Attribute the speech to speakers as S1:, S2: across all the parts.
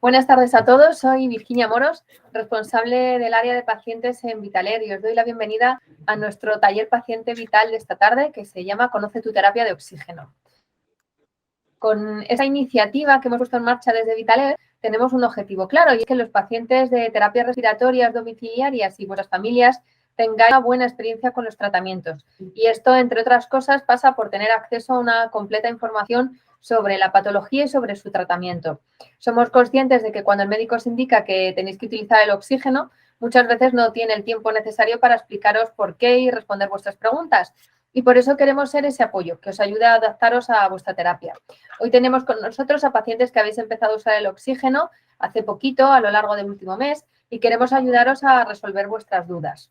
S1: Buenas tardes a todos, soy Virginia Moros, responsable del área de pacientes en Vitaler y os doy la bienvenida a nuestro taller paciente vital de esta tarde que se llama Conoce tu terapia de oxígeno. Con esta iniciativa que hemos puesto en marcha desde Vitaler tenemos un objetivo claro y es que los pacientes de terapias respiratorias domiciliarias y vuestras familias tengan una buena experiencia con los tratamientos. Y esto, entre otras cosas, pasa por tener acceso a una completa información sobre la patología y sobre su tratamiento. Somos conscientes de que cuando el médico os indica que tenéis que utilizar el oxígeno, muchas veces no tiene el tiempo necesario para explicaros por qué y responder vuestras preguntas. Y por eso queremos ser ese apoyo que os ayude a adaptaros a vuestra terapia. Hoy tenemos con nosotros a pacientes que habéis empezado a usar el oxígeno hace poquito, a lo largo del último mes, y queremos ayudaros a resolver vuestras dudas.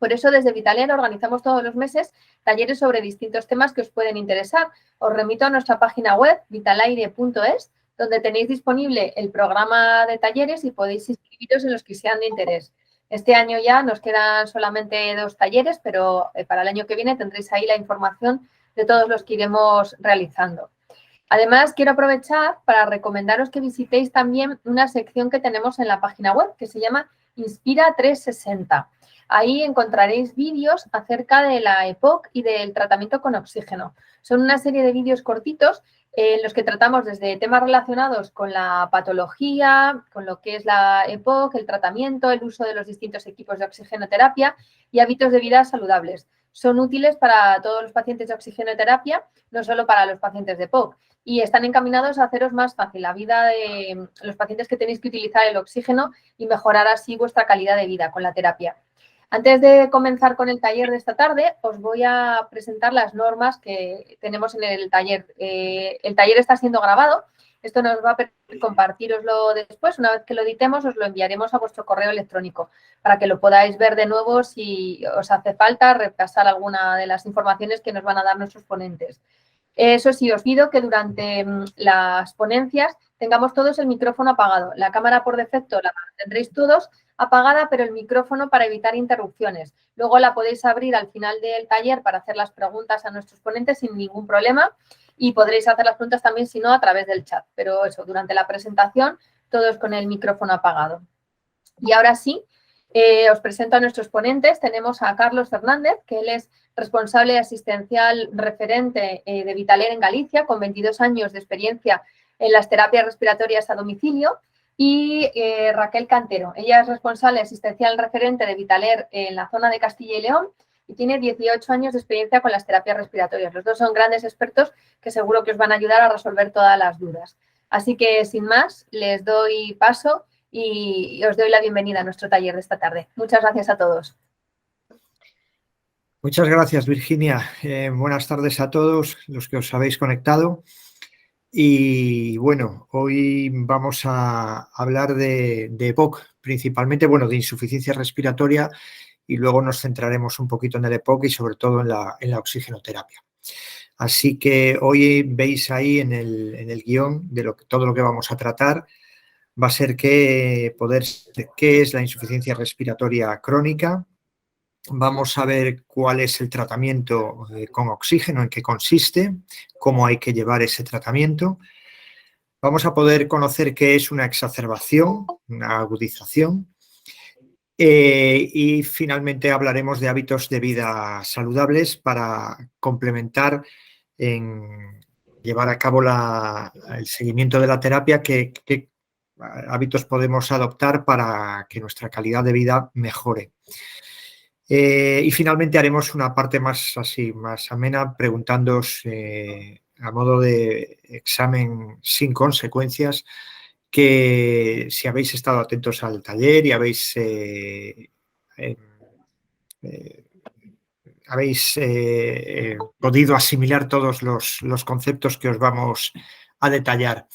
S1: Por eso, desde Vitaler organizamos todos los meses talleres sobre distintos temas que os pueden interesar. Os remito a nuestra página web, vitalaire.es, donde tenéis disponible el programa de talleres y podéis inscribiros en los que sean de interés. Este año ya nos quedan solamente 2 talleres, pero para el año que viene tendréis ahí la información de todos los que iremos realizando. Además, quiero aprovechar para recomendaros que visitéis también una sección que tenemos en la página web que se llama Inspira 360. Ahí encontraréis vídeos acerca de la EPOC y del tratamiento con oxígeno. Son una serie de vídeos cortitos en los que tratamos desde temas relacionados con la patología, con lo que es la EPOC, el tratamiento, el uso de los distintos equipos de oxigenoterapia y hábitos de vida saludables. Son útiles para todos los pacientes de oxigenoterapia, no solo para los pacientes de EPOC, y están encaminados a haceros más fácil la vida de los pacientes que tenéis que utilizar el oxígeno y mejorar así vuestra calidad de vida con la terapia. Antes de comenzar con el taller de esta tarde, os voy a presentar las normas que tenemos en el taller. El taller está siendo grabado. Esto nos va a permitir compartiroslo después. Una vez que lo editemos, os lo enviaremos a vuestro correo electrónico para que lo podáis ver de nuevo si os hace falta repasar alguna de las informaciones que nos van a dar nuestros ponentes. Eso sí, os pido que durante las ponencias tengamos todos el micrófono apagado. La cámara por defecto la tendréis todos apagada, pero el micrófono para evitar interrupciones. Luego la podéis abrir al final del taller para hacer las preguntas a nuestros ponentes sin ningún problema y podréis hacer las preguntas también, si no, a través del chat. Pero eso, durante la presentación, todos con el micrófono apagado. Y ahora sí, os presento a nuestros ponentes. Tenemos a Carlos Fernández, que él es responsable asistencial referente de Vitaler en Galicia, con 22 años de experiencia en las terapias respiratorias a domicilio, y Raquel Cantero. Ella es responsable asistencial referente de Vitaler en la zona de Castilla y León y tiene 18 años de experiencia con las terapias respiratorias. Los dos son grandes expertos que seguro que os van a ayudar a resolver todas las dudas. Así que, sin más, les doy paso y os doy la bienvenida a nuestro taller de esta tarde. Muchas gracias a todos.
S2: Muchas gracias, Virginia. Buenas tardes a todos los que os habéis conectado. Y bueno, hoy vamos a hablar de EPOC, principalmente, bueno, de insuficiencia respiratoria, y luego nos centraremos un poquito en el EPOC y sobre todo en la oxigenoterapia. Así que hoy veis ahí en el guión de todo lo que vamos a tratar, va a ser qué es la insuficiencia respiratoria crónica. Vamos a ver cuál es el tratamiento con oxígeno, en qué consiste, cómo hay que llevar ese tratamiento. Vamos a poder conocer qué es una exacerbación, una agudización. Y finalmente hablaremos de hábitos de vida saludables para complementar en llevar a cabo el seguimiento de la terapia, qué hábitos podemos adoptar para que nuestra calidad de vida mejore. Y finalmente haremos una parte más amena, preguntándoos a modo de examen sin consecuencias, que si habéis estado atentos al taller y habéis podido asimilar todos los conceptos que os vamos a detallar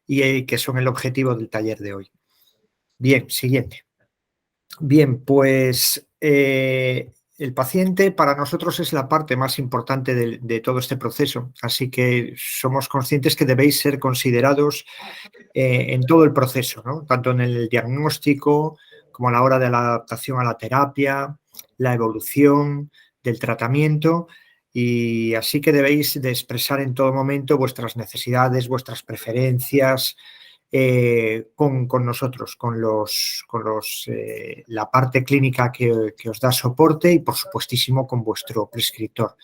S2: y que son el objetivo del taller de hoy. Bien, siguiente. Bien, pues el paciente para nosotros es la parte más importante de todo este proceso, así que somos conscientes que debéis ser considerados en todo el proceso, ¿no? Tanto en el diagnóstico como a la hora de la adaptación a la terapia, la evolución del tratamiento, y así que debéis de expresar en todo momento vuestras necesidades, vuestras preferencias, con nosotros, con la parte clínica que os da soporte y, por supuestísimo, con vuestro prescriptor.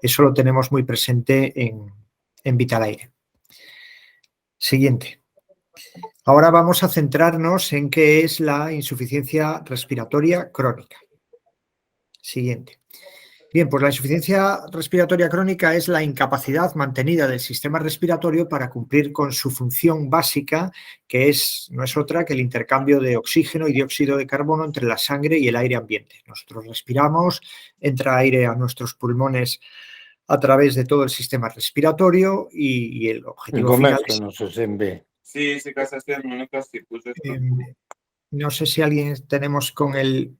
S2: Eso lo tenemos muy presente en Vitalaire. Siguiente. Ahora vamos a centrarnos en qué es la insuficiencia respiratoria crónica. Siguiente. Bien, pues la insuficiencia respiratoria crónica es la incapacidad mantenida del sistema respiratorio para cumplir con su función básica, que no es otra que el intercambio de oxígeno y dióxido de carbono entre la sangre y el aire ambiente. Nosotros respiramos, entra aire a nuestros pulmones a través de todo el sistema respiratorio y el objetivo final es...
S3: Sí,
S2: no sé si alguien tenemos con el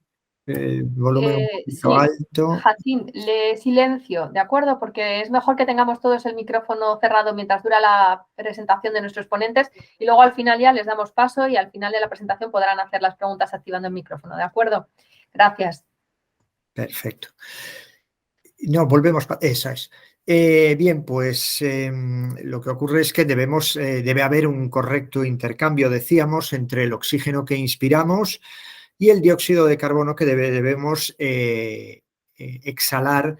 S2: volumen un poquito
S1: sí,
S2: alto.
S1: Jacín, le silencio, ¿de acuerdo? Porque es mejor que tengamos todos el micrófono cerrado mientras dura la presentación de nuestros ponentes y luego al final ya les damos paso y al final de la presentación podrán hacer las preguntas activando el micrófono, ¿de acuerdo? Gracias.
S2: Perfecto. No, volvemos. Esa es. Bien, pues lo que ocurre es que debe haber un correcto intercambio, decíamos, entre el oxígeno que inspiramos y el dióxido de carbono que debemos exhalar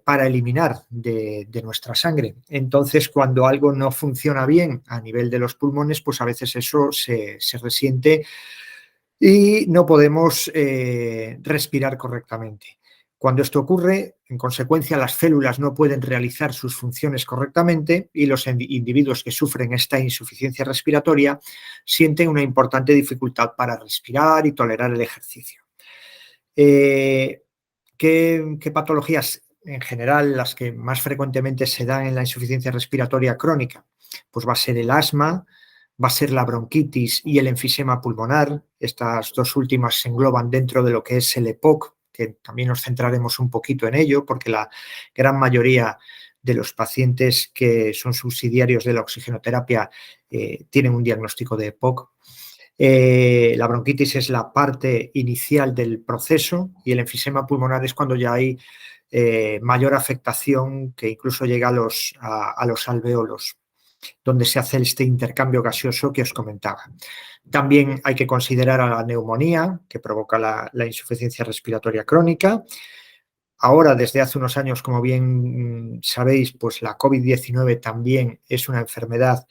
S2: para eliminar de nuestra sangre. Entonces, cuando algo no funciona bien a nivel de los pulmones, pues a veces eso se resiente y no podemos respirar correctamente. Cuando esto ocurre, en consecuencia, las células no pueden realizar sus funciones correctamente y los individuos que sufren esta insuficiencia respiratoria sienten una importante dificultad para respirar y tolerar el ejercicio. ¿Qué patologías en general las que más frecuentemente se dan en la insuficiencia respiratoria crónica? Pues va a ser el asma, va a ser la bronquitis y el enfisema pulmonar. Estas dos últimas se engloban dentro de lo que es el EPOC, que también nos centraremos un poquito en ello, porque la gran mayoría de los pacientes que son subsidiarios de la oxigenoterapia tienen un diagnóstico de EPOC. La bronquitis es la parte inicial del proceso y el enfisema pulmonar es cuando ya hay mayor afectación que incluso llega a los alvéolos, donde se hace este intercambio gaseoso que os comentaba. También hay que considerar a la neumonía, que provoca la insuficiencia respiratoria crónica. Ahora, desde hace unos años, como bien sabéis, pues la COVID-19 también es una enfermedad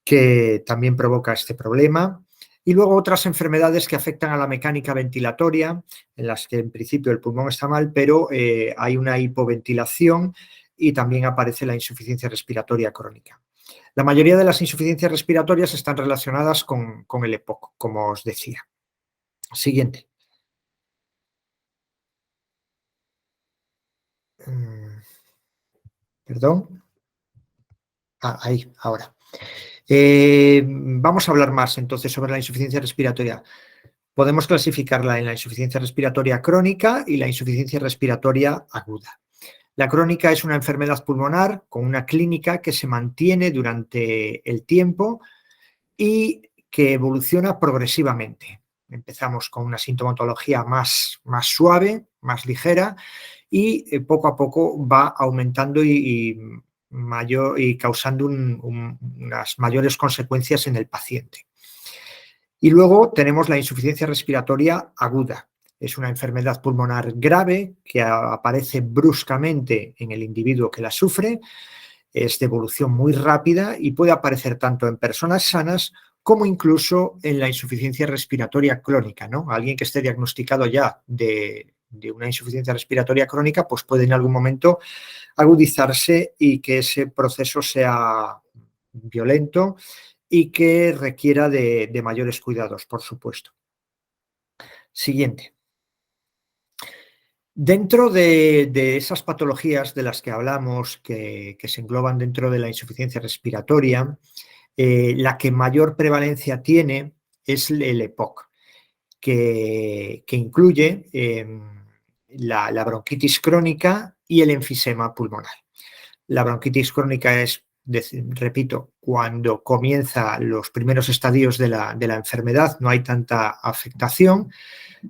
S2: que también provoca este problema. Y luego otras enfermedades que afectan a la mecánica ventilatoria, en las que en principio el pulmón está mal, pero hay una hipoventilación y también aparece la insuficiencia respiratoria crónica. La mayoría de las insuficiencias respiratorias están relacionadas con el EPOC, como os decía. Siguiente. Perdón. Ahí, ahora. Vamos a hablar más entonces sobre la insuficiencia respiratoria. Podemos clasificarla en la insuficiencia respiratoria crónica y la insuficiencia respiratoria aguda. La crónica es una enfermedad pulmonar con una clínica que se mantiene durante el tiempo y que evoluciona progresivamente. Empezamos con una sintomatología más suave, más ligera y poco a poco va aumentando y causando unas mayores consecuencias en el paciente. Y luego tenemos la insuficiencia respiratoria aguda. Es una enfermedad pulmonar grave que aparece bruscamente en el individuo que la sufre, es de evolución muy rápida y puede aparecer tanto en personas sanas como incluso en la insuficiencia respiratoria crónica, ¿no? Alguien que esté diagnosticado ya de una insuficiencia respiratoria crónica, pues puede en algún momento agudizarse y que ese proceso sea violento y que requiera de mayores cuidados, por supuesto. Siguiente. Dentro de esas patologías de las que hablamos, que se engloban dentro de la insuficiencia respiratoria, la que mayor prevalencia tiene es el EPOC, que incluye la bronquitis crónica y el enfisema pulmonar. La bronquitis crónica es, repito, cuando comienza los primeros estadios de la enfermedad, no hay tanta afectación,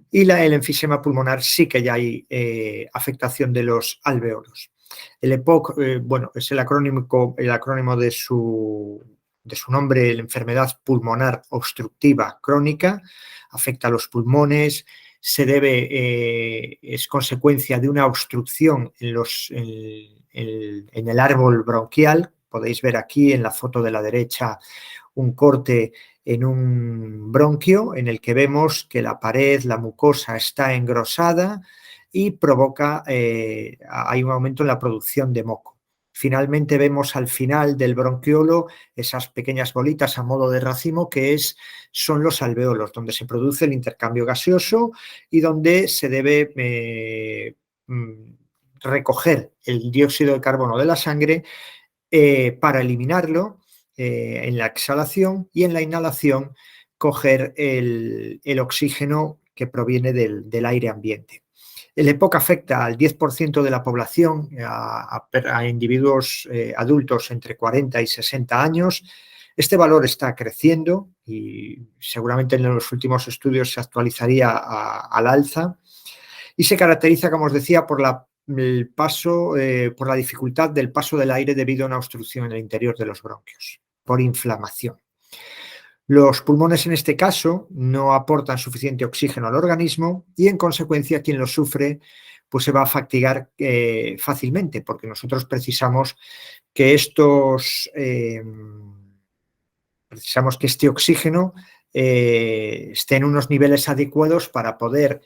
S2: y el enfisema pulmonar sí que ya hay afectación de los alvéolos. El EPOC, bueno, es el acrónimo de su de su nombre, la enfermedad pulmonar obstructiva crónica, afecta a los pulmones, es consecuencia de una obstrucción en el árbol bronquial. Podéis ver aquí en la foto de la derecha un corte en un bronquio en el que vemos que la pared, la mucosa está engrosada y provoca, hay un aumento en la producción de moco. Finalmente vemos al final del bronquiolo esas pequeñas bolitas a modo de racimo que son los alvéolos, donde se produce el intercambio gaseoso y donde se debe recoger el dióxido de carbono de la sangre para eliminarlo en la exhalación, y en la inhalación coger el oxígeno que proviene del aire ambiente. El EPOC afecta al 10% de la población, a individuos adultos entre 40 y 60 años. Este valor está creciendo y seguramente en los últimos estudios se actualizaría al alza, y se caracteriza, como os decía, por la dificultad del paso del aire debido a una obstrucción en el interior de los bronquios, por inflamación. Los pulmones, en este caso, no aportan suficiente oxígeno al organismo y, en consecuencia, quien lo sufre pues se va a fatigar fácilmente, porque nosotros precisamos que este oxígeno esté en unos niveles adecuados para poder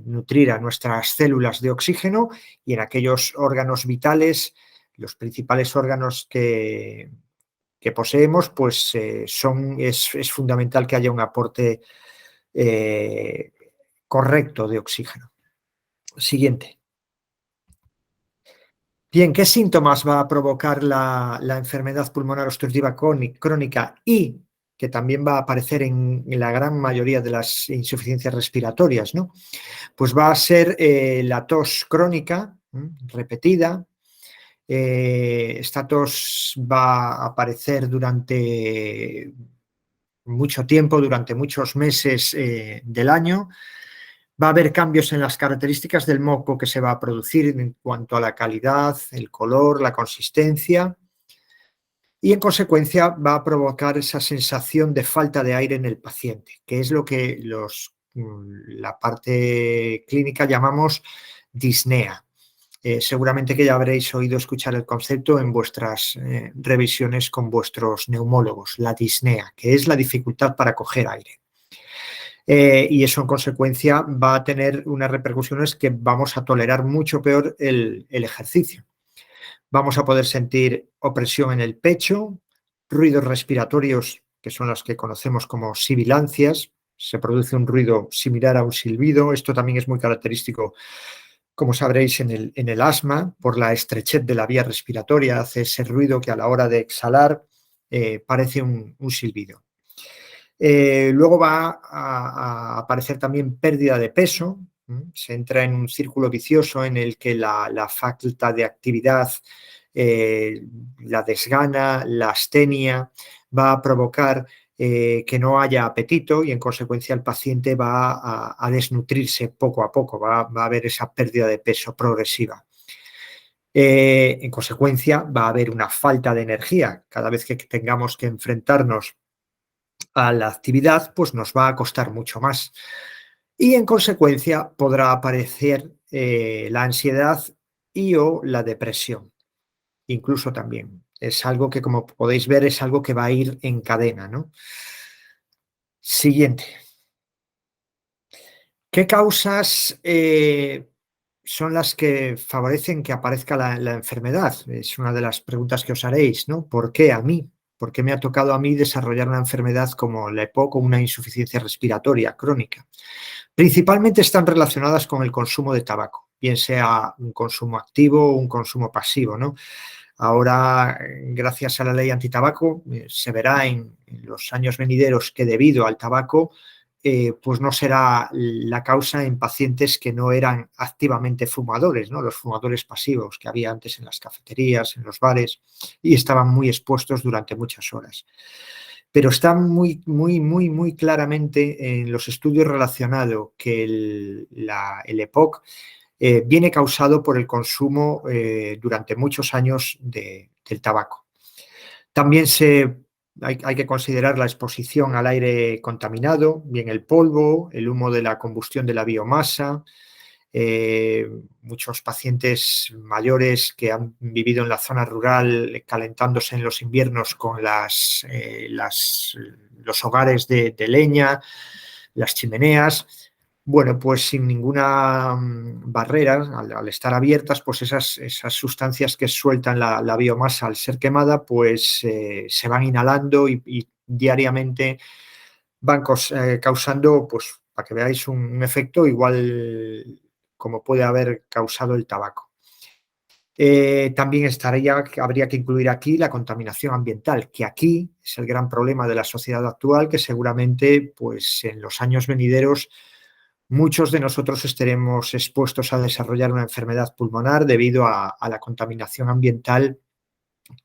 S2: nutrir a nuestras células de oxígeno, y en aquellos órganos vitales, los principales órganos que poseemos, pues es fundamental que haya un aporte correcto de oxígeno. Siguiente. Bien, ¿qué síntomas va a provocar la enfermedad pulmonar obstructiva crónica y que también va a aparecer en la gran mayoría de las insuficiencias respiratorias, ¿no? Pues va a ser la tos crónica, repetida. Esta tos va a aparecer durante mucho tiempo, durante muchos meses del año. Va a haber cambios en las características del moco que se va a producir en cuanto a la calidad, el color, la consistencia, y en consecuencia va a provocar esa sensación de falta de aire en el paciente, que es lo que la parte clínica llamamos disnea. Seguramente que ya habréis oído escuchar el concepto en vuestras revisiones con vuestros neumólogos, la disnea, que es la dificultad para coger aire. Y eso, en consecuencia, va a tener unas repercusiones que vamos a tolerar mucho peor el ejercicio. Vamos a poder sentir opresión en el pecho, ruidos respiratorios, que son los que conocemos como sibilancias. Se produce un ruido similar a un silbido. Esto también es muy característico, como sabréis, en el asma, por la estrechez de la vía respiratoria. Hace ese ruido que a la hora de exhalar parece un silbido. Luego va a aparecer también pérdida de peso. Se entra en un círculo vicioso en el que la falta de actividad, la desgana, la astenia, va a provocar que no haya apetito, y en consecuencia el paciente va a desnutrirse poco a poco, va a haber esa pérdida de peso progresiva. En consecuencia va a haber una falta de energía. Cada vez que tengamos que enfrentarnos a la actividad, pues nos va a costar mucho más. Y en consecuencia podrá aparecer la ansiedad o la depresión, incluso también. Es algo que, como podéis ver, es algo que va a ir en cadena, ¿no? Siguiente. ¿Qué causas son las que favorecen que aparezca la enfermedad? Es una de las preguntas que os haréis, ¿no? ¿Por qué a mí? ¿Por qué me ha tocado a mí desarrollar una enfermedad como la EPOC o una insuficiencia respiratoria crónica? Principalmente están relacionadas con el consumo de tabaco, bien sea un consumo activo o un consumo pasivo, ¿no? Ahora, gracias a la ley antitabaco, se verá en los años venideros que, debido al tabaco, pues no será la causa en pacientes que no eran activamente fumadores, ¿no? Los fumadores pasivos que había antes en las cafeterías, en los bares, y estaban muy expuestos durante muchas horas. Pero está muy claramente en los estudios relacionados que el EPOC viene causado por el consumo durante muchos años del tabaco. También hay que considerar la exposición al aire contaminado, bien el polvo, el humo de la combustión de la biomasa. Muchos pacientes mayores que han vivido en la zona rural calentándose en los inviernos con los hogares de leña, las chimeneas. Bueno, pues sin ninguna barrera, al estar abiertas, pues esas sustancias que sueltan la biomasa al ser quemada, pues se van inhalando y diariamente van causando, pues para que veáis un efecto igual como puede haber causado el tabaco. También habría que incluir aquí la contaminación ambiental, que aquí es el gran problema de la sociedad actual, que seguramente pues, en los años venideros muchos de nosotros estaremos expuestos a desarrollar una enfermedad pulmonar debido a la contaminación ambiental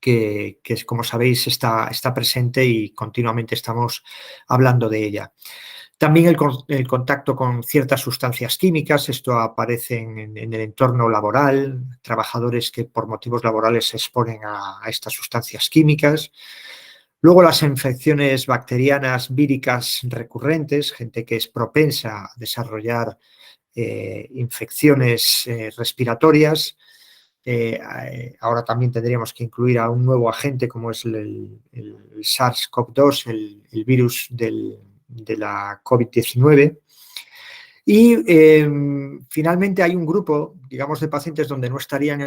S2: que como sabéis, está presente y continuamente estamos hablando de ella. También el contacto con ciertas sustancias químicas, esto aparece en el entorno laboral, trabajadores que por motivos laborales se exponen a estas sustancias químicas. Luego las infecciones bacterianas víricas recurrentes, gente que es propensa a desarrollar infecciones respiratorias. Ahora también tendríamos que incluir a un nuevo agente como es el SARS-CoV-2, el virus de la COVID-19. Y finalmente hay un grupo, digamos, de pacientes donde no estarían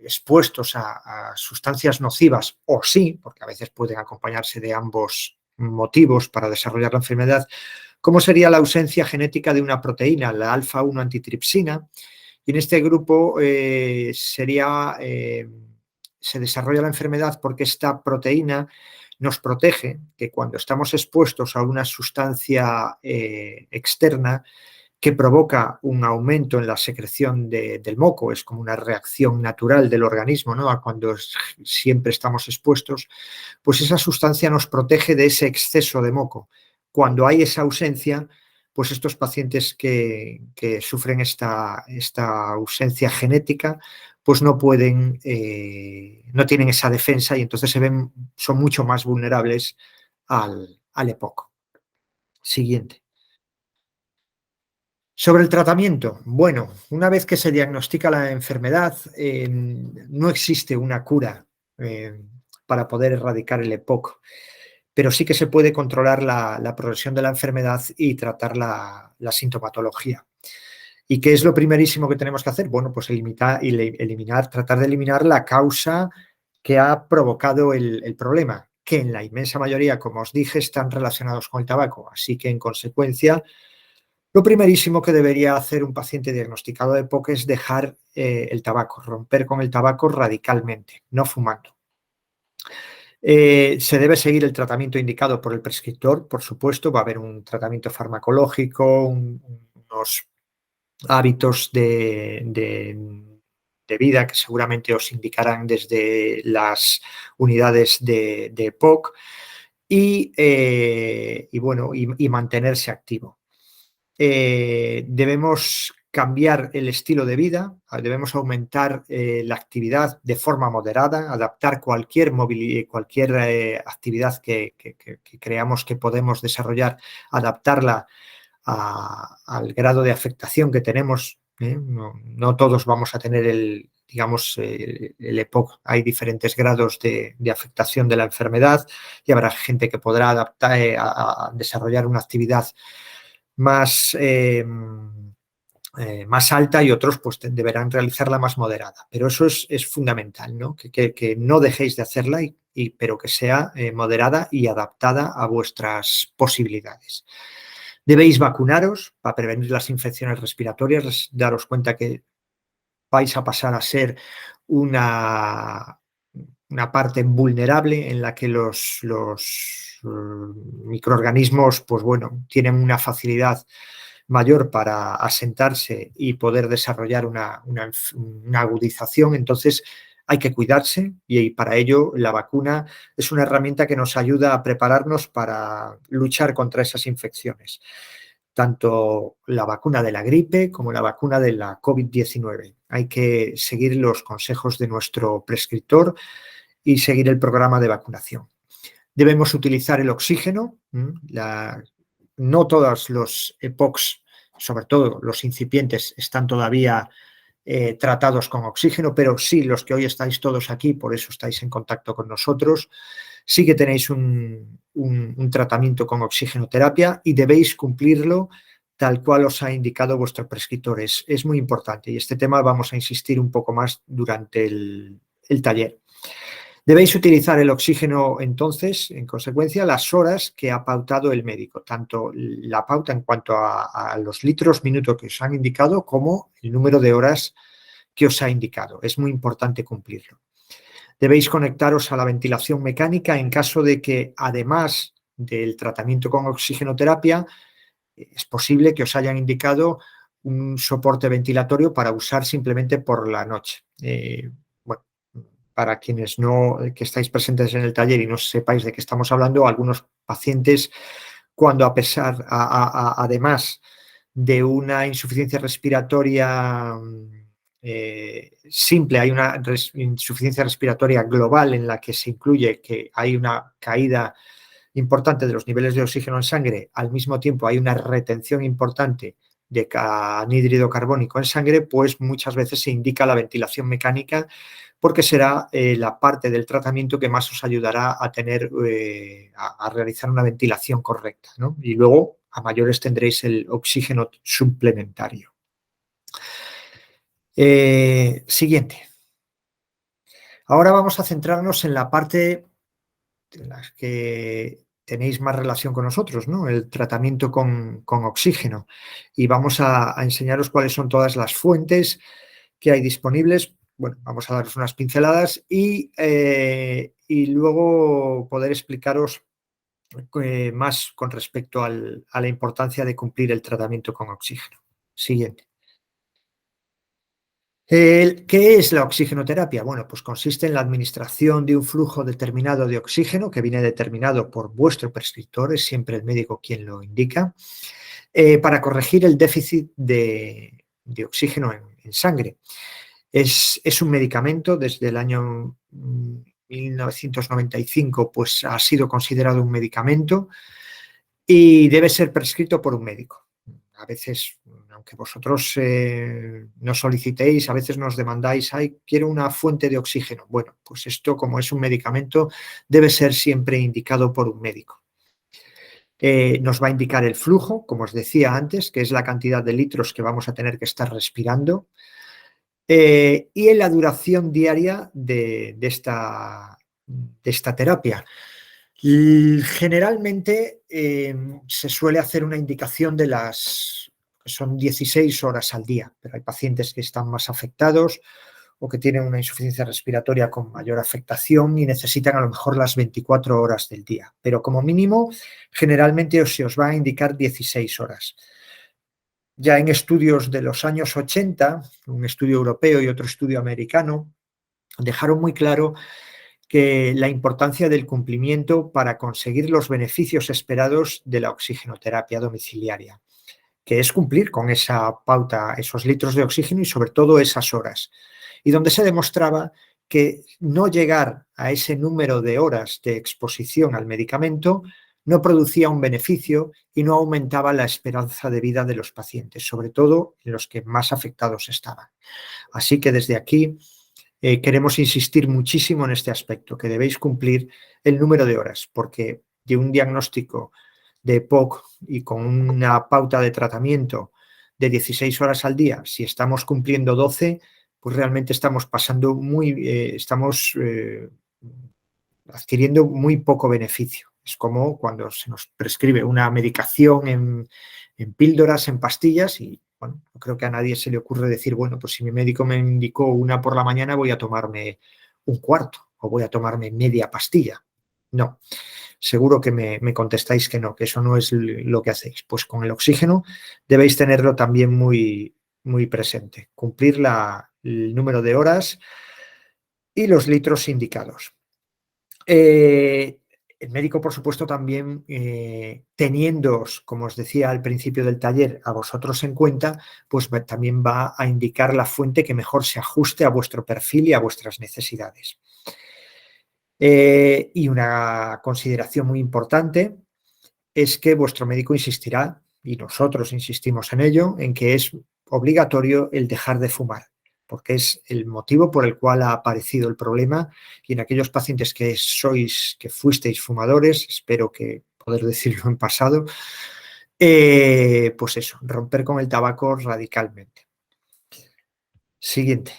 S2: expuestos a sustancias nocivas, o sí, porque a veces pueden acompañarse de ambos motivos para desarrollar la enfermedad, como sería la ausencia genética de una proteína, la alfa-1 antitripsina. Y en este grupo se desarrolla la enfermedad porque esta proteína nos protege, que cuando estamos expuestos a una sustancia externa que provoca un aumento en la secreción del moco, es como una reacción natural del organismo, ¿no? A cuando siempre estamos expuestos, pues esa sustancia nos protege de ese exceso de moco. Cuando hay esa ausencia, pues estos pacientes que sufren esta ausencia genética, pues no pueden, no tienen esa defensa y entonces son mucho más vulnerables al EPOC. Siguiente. Sobre el tratamiento, bueno, una vez que se diagnostica la enfermedad, no existe una cura para poder erradicar el EPOC, pero sí que se puede controlar la progresión de la enfermedad y tratar la sintomatología. ¿Y qué es lo primerísimo que tenemos que hacer? Bueno, pues tratar de eliminar la causa que ha provocado el problema, que en la inmensa mayoría, como os dije, están relacionados con el tabaco. Así que, en consecuencia, lo primerísimo que debería hacer un paciente diagnosticado de EPOC es dejar el tabaco, romper con el tabaco radicalmente, no fumando. Se debe seguir el tratamiento indicado por el prescriptor, por supuesto, va a haber un tratamiento farmacológico, unos hábitos de vida que seguramente os indicarán desde las unidades de EPOC y mantenerse activo. Debemos cambiar el estilo de vida, debemos aumentar la actividad de forma moderada, adaptar cualquier actividad que creamos que podemos desarrollar, adaptarla al grado de afectación que tenemos. No todos vamos a tener el EPOC. Hay diferentes grados de afectación de la enfermedad y habrá gente que podrá adaptar a desarrollar una actividad más alta y otros pues deberán realizarla más moderada. Pero eso es fundamental, ¿no? Que no dejéis de hacerla, pero que sea moderada y adaptada a vuestras posibilidades. Debéis vacunaros para prevenir las infecciones respiratorias, daros cuenta que vais a pasar a ser una parte vulnerable en la que los microorganismos, pues bueno, tienen una facilidad mayor para asentarse y poder desarrollar una agudización. Entonces hay que cuidarse y para ello la vacuna es una herramienta que nos ayuda a prepararnos para luchar contra esas infecciones. Tanto la vacuna de la gripe como la vacuna de la COVID-19. Hay que seguir los consejos de nuestro prescriptor y seguir el programa de vacunación. Debemos utilizar el oxígeno. No todos los EPOCs, sobre todo los incipientes, están todavía tratados con oxígeno, pero sí los que hoy estáis todos aquí, por eso estáis en contacto con nosotros, sí que tenéis un tratamiento con oxigenoterapia y debéis cumplirlo tal cual os ha indicado vuestro prescriptor. Es muy importante y este tema vamos a insistir un poco más durante el taller. Debéis utilizar el oxígeno, entonces, en consecuencia, las horas que ha pautado el médico, tanto la pauta en cuanto a los litros minuto que os han indicado como el número de horas que os ha indicado. Es muy importante cumplirlo. Debéis conectaros a la ventilación mecánica en caso de que, además del tratamiento con oxigenoterapia, es posible que os hayan indicado un soporte ventilatorio para usar simplemente por la noche. Para quienes que estáis presentes en el taller y no sepáis de qué estamos hablando, algunos pacientes, cuando además de una insuficiencia respiratoria simple, hay una insuficiencia respiratoria global en la que se incluye que hay una caída importante de los niveles de oxígeno en sangre, al mismo tiempo hay una retención importante de anhídrido carbónico en sangre, pues muchas veces se indica la ventilación mecánica porque será la parte del tratamiento que más os ayudará a a realizar una ventilación correcta, ¿no? Y luego, a mayores, tendréis el oxígeno suplementario. Siguiente. Ahora vamos a centrarnos en la parte en la que tenéis más relación con nosotros, ¿no? El tratamiento con oxígeno. Y vamos a enseñaros cuáles son todas las fuentes que hay disponibles. Bueno, vamos a daros unas pinceladas y luego poder explicaros más con respecto a la importancia de cumplir el tratamiento con oxígeno. Siguiente. ¿Qué es la oxigenoterapia? Bueno, pues consiste en la administración de un flujo determinado de oxígeno que viene determinado por vuestro prescriptor, es siempre el médico quien lo indica, para corregir el déficit de oxígeno en sangre. Es un medicamento, desde el año 1995 pues ha sido considerado un medicamento y debe ser prescrito por un médico. A veces, aunque vosotros nos solicitéis, a veces nos demandáis, ay, quiero una fuente de oxígeno. Bueno, pues esto, como es un medicamento, debe ser siempre indicado por un médico. Nos va a indicar el flujo, como os decía antes, que es la cantidad de litros que vamos a tener que estar respirando, y en la duración diaria de esta terapia. Generalmente se suele hacer una indicación de son 16 horas al día, pero hay pacientes que están más afectados o que tienen una insuficiencia respiratoria con mayor afectación y necesitan a lo mejor las 24 horas del día. Pero como mínimo, generalmente se os va a indicar 16 horas. Ya en estudios de los años 80, un estudio europeo y otro estudio americano, dejaron muy claro que la importancia del cumplimiento para conseguir los beneficios esperados de la oxigenoterapia domiciliaria, que es cumplir con esa pauta, esos litros de oxígeno y sobre todo esas horas. Y donde se demostraba que no llegar a ese número de horas de exposición al medicamento no producía un beneficio y no aumentaba la esperanza de vida de los pacientes, sobre todo en los que más afectados estaban. Así que desde aquí queremos insistir muchísimo en este aspecto, que debéis cumplir el número de horas, porque de un diagnóstico de EPOC y con una pauta de tratamiento de 16 horas al día, si estamos cumpliendo 12, pues realmente estamos adquiriendo muy poco beneficio. Es como cuando se nos prescribe una medicación en píldoras, en pastillas, y bueno, no creo que a nadie se le ocurre decir, bueno, pues si mi médico me indicó una por la mañana, voy a tomarme un cuarto o voy a tomarme media pastilla. No, seguro que me contestáis que no, que eso no es lo que hacéis. Pues con el oxígeno debéis tenerlo también muy, muy presente, cumplir el número de horas y los litros indicados. El médico, por supuesto, también teniéndoos, como os decía al principio del taller, a vosotros en cuenta, pues también va a indicar la fuente que mejor se ajuste a vuestro perfil y a vuestras necesidades. Y una consideración muy importante es que vuestro médico insistirá, y nosotros insistimos en ello, en que es obligatorio el dejar de fumar, porque es el motivo por el cual ha aparecido el problema. Y en aquellos pacientes que fuisteis fumadores, espero que poder decirlo en pasado, pues eso, romper con el tabaco radicalmente. Siguiente.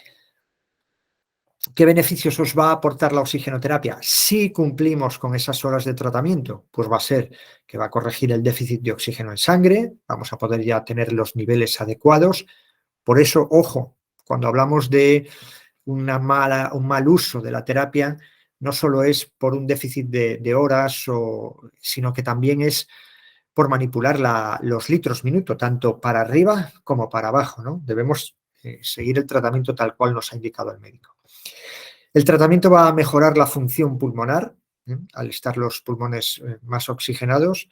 S2: ¿Qué beneficios os va a aportar la oxigenoterapia? Si cumplimos con esas horas de tratamiento, pues va a ser que va a corregir el déficit de oxígeno en sangre, vamos a poder ya tener los niveles adecuados. Por eso, ojo, cuando hablamos de un mal uso de la terapia, no solo es por un déficit de horas, sino que también es por manipular los litros minuto, tanto para arriba como para abajo, ¿no? Debemos seguir el tratamiento tal cual nos ha indicado el médico. El tratamiento va a mejorar la función pulmonar, al estar los pulmones más oxigenados.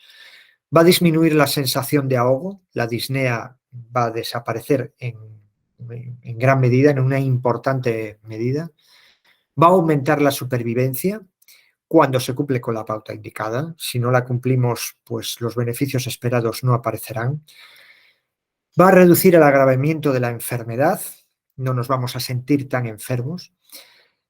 S2: Va a disminuir la sensación de ahogo, la disnea va a desaparecer en gran medida, en una importante medida. Va a aumentar la supervivencia cuando se cumple con la pauta indicada. Si no la cumplimos, pues los beneficios esperados no aparecerán. Va a reducir el agravamiento de la enfermedad, no nos vamos a sentir tan enfermos.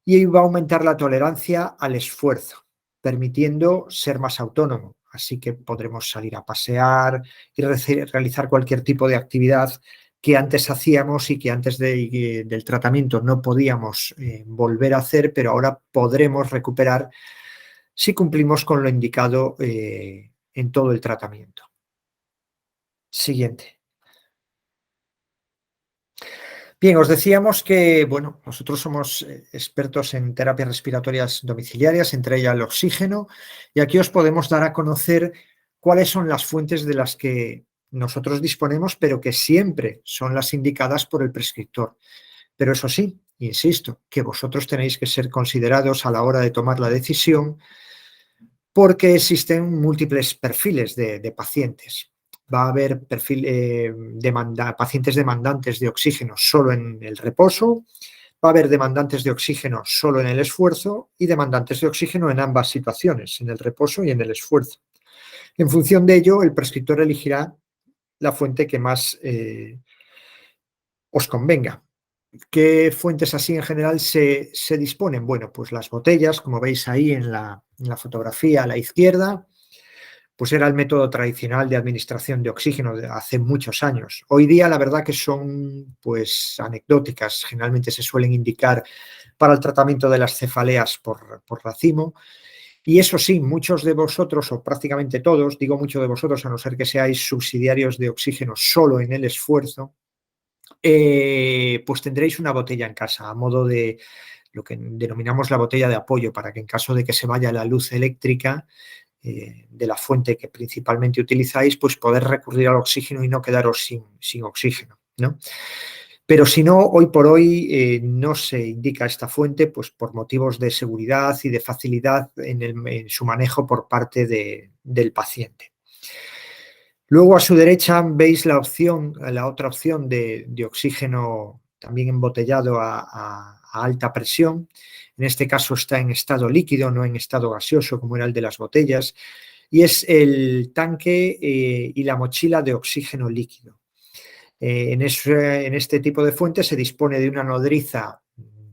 S2: Y va a aumentar la tolerancia al esfuerzo, permitiendo ser más autónomo. Así que podremos salir a pasear y realizar cualquier tipo de actividad que antes hacíamos y que antes del tratamiento no podíamos volver a hacer, pero ahora podremos recuperar si cumplimos con lo indicado en todo el tratamiento. Siguiente. Bien, os decíamos que, bueno, nosotros somos expertos en terapias respiratorias domiciliarias, entre ellas el oxígeno, y aquí os podemos dar a conocer cuáles son las fuentes de las que nosotros disponemos, pero que siempre son las indicadas por el prescriptor. Pero eso sí, insisto, que vosotros tenéis que ser considerados a la hora de tomar la decisión, porque existen múltiples perfiles de pacientes. Va a haber pacientes demandantes de oxígeno solo en el reposo, va a haber demandantes de oxígeno solo en el esfuerzo y demandantes de oxígeno en ambas situaciones, en el reposo y en el esfuerzo. En función de ello, el prescriptor elegirá la fuente que más os convenga. ¿Qué fuentes así en general se disponen? Bueno, pues las botellas, como veis ahí en la fotografía a la izquierda, pues era el método tradicional de administración de oxígeno de hace muchos años. Hoy día la verdad que son pues anecdóticas, generalmente se suelen indicar para el tratamiento de las cefaleas por racimo. Y eso sí, muchos de vosotros, o prácticamente todos, digo mucho de vosotros, a no ser que seáis subsidiarios de oxígeno solo en el esfuerzo, pues tendréis una botella en casa, a modo de lo que denominamos la botella de apoyo, para que en caso de que se vaya la luz eléctrica de la fuente que principalmente utilizáis, pues poder recurrir al oxígeno y no quedaros sin oxígeno, ¿no? Pero si no, hoy por hoy no se indica esta fuente, pues por motivos de seguridad y de facilidad en su manejo por parte del paciente. Luego a su derecha veis la otra opción de oxígeno también embotellado a alta presión. En este caso está en estado líquido, no en estado gaseoso como era el de las botellas, y es el tanque y la mochila de oxígeno líquido. En este tipo de fuente se dispone de una nodriza,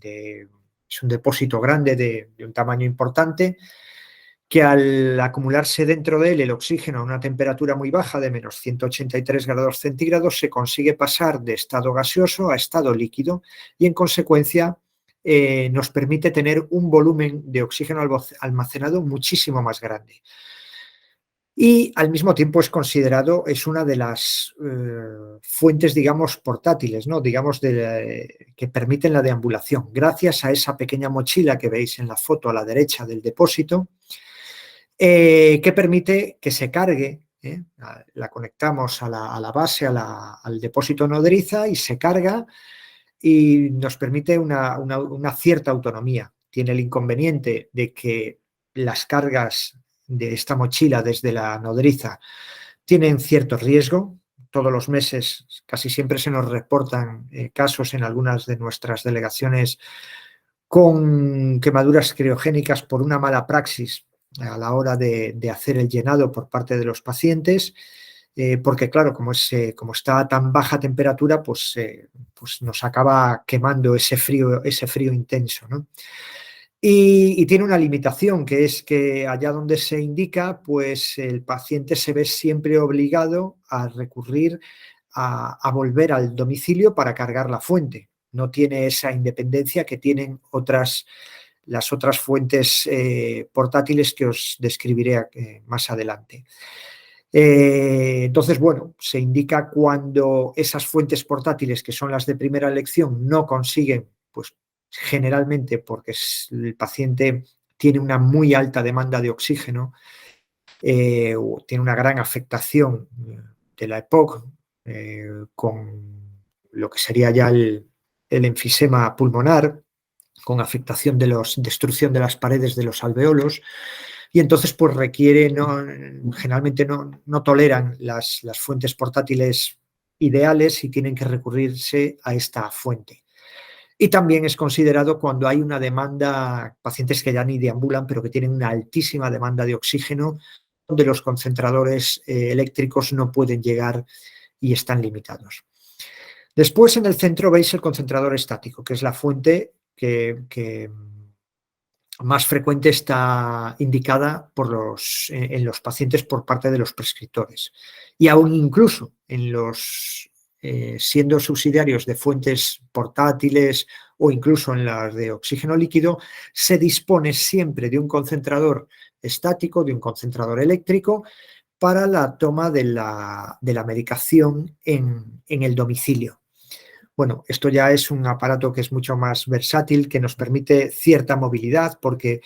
S2: es un depósito grande de un tamaño importante, que al acumularse dentro de él el oxígeno a una temperatura muy baja de menos 183 grados centígrados se consigue pasar de estado gaseoso a estado líquido y en consecuencia nos permite tener un volumen de oxígeno almacenado muchísimo más grande. Y al mismo tiempo es una de las fuentes, digamos, portátiles, ¿no? Digamos, que permiten la deambulación. Gracias a esa pequeña mochila que veis en la foto a la derecha del depósito, que permite que se cargue, la conectamos a la base, al depósito nodriza y se carga y nos permite una cierta autonomía. Tiene el inconveniente de que las cargas de esta mochila desde la nodriza tienen cierto riesgo. Todos los meses casi siempre se nos reportan casos en algunas de nuestras delegaciones con quemaduras criogénicas por una mala praxis a la hora de hacer el llenado por parte de los pacientes, porque claro, como está a tan baja temperatura, pues nos acaba quemando ese frío intenso, ¿no? Y tiene una limitación, que es que allá donde se indica, pues el paciente se ve siempre obligado a recurrir a volver al domicilio para cargar la fuente. No tiene esa independencia que tienen las otras fuentes portátiles que os describiré más adelante. Entonces, bueno, se indica cuando esas fuentes portátiles, que son las de primera elección, no consiguen, pues generalmente porque el paciente tiene una muy alta demanda de oxígeno, o tiene una gran afectación de la EPOC, con lo que sería ya el enfisema pulmonar, con afectación de destrucción de las paredes de los alveolos, y entonces pues generalmente no toleran las fuentes portátiles ideales y tienen que recurrirse a esta fuente. Y también es considerado cuando hay una demanda, pacientes que ya ni deambulan, pero que tienen una altísima demanda de oxígeno, donde los concentradores eléctricos no pueden llegar y están limitados. Después, en el centro veis el concentrador estático, que es la fuente que más frecuente está indicada en los pacientes por parte de los prescriptores. Y aún incluso siendo subsidiarios de fuentes portátiles o incluso en las de oxígeno líquido, se dispone siempre de un concentrador estático, de un concentrador eléctrico, para la toma de la medicación en el domicilio. Bueno, esto ya es un aparato que es mucho más versátil, que nos permite cierta movilidad, porque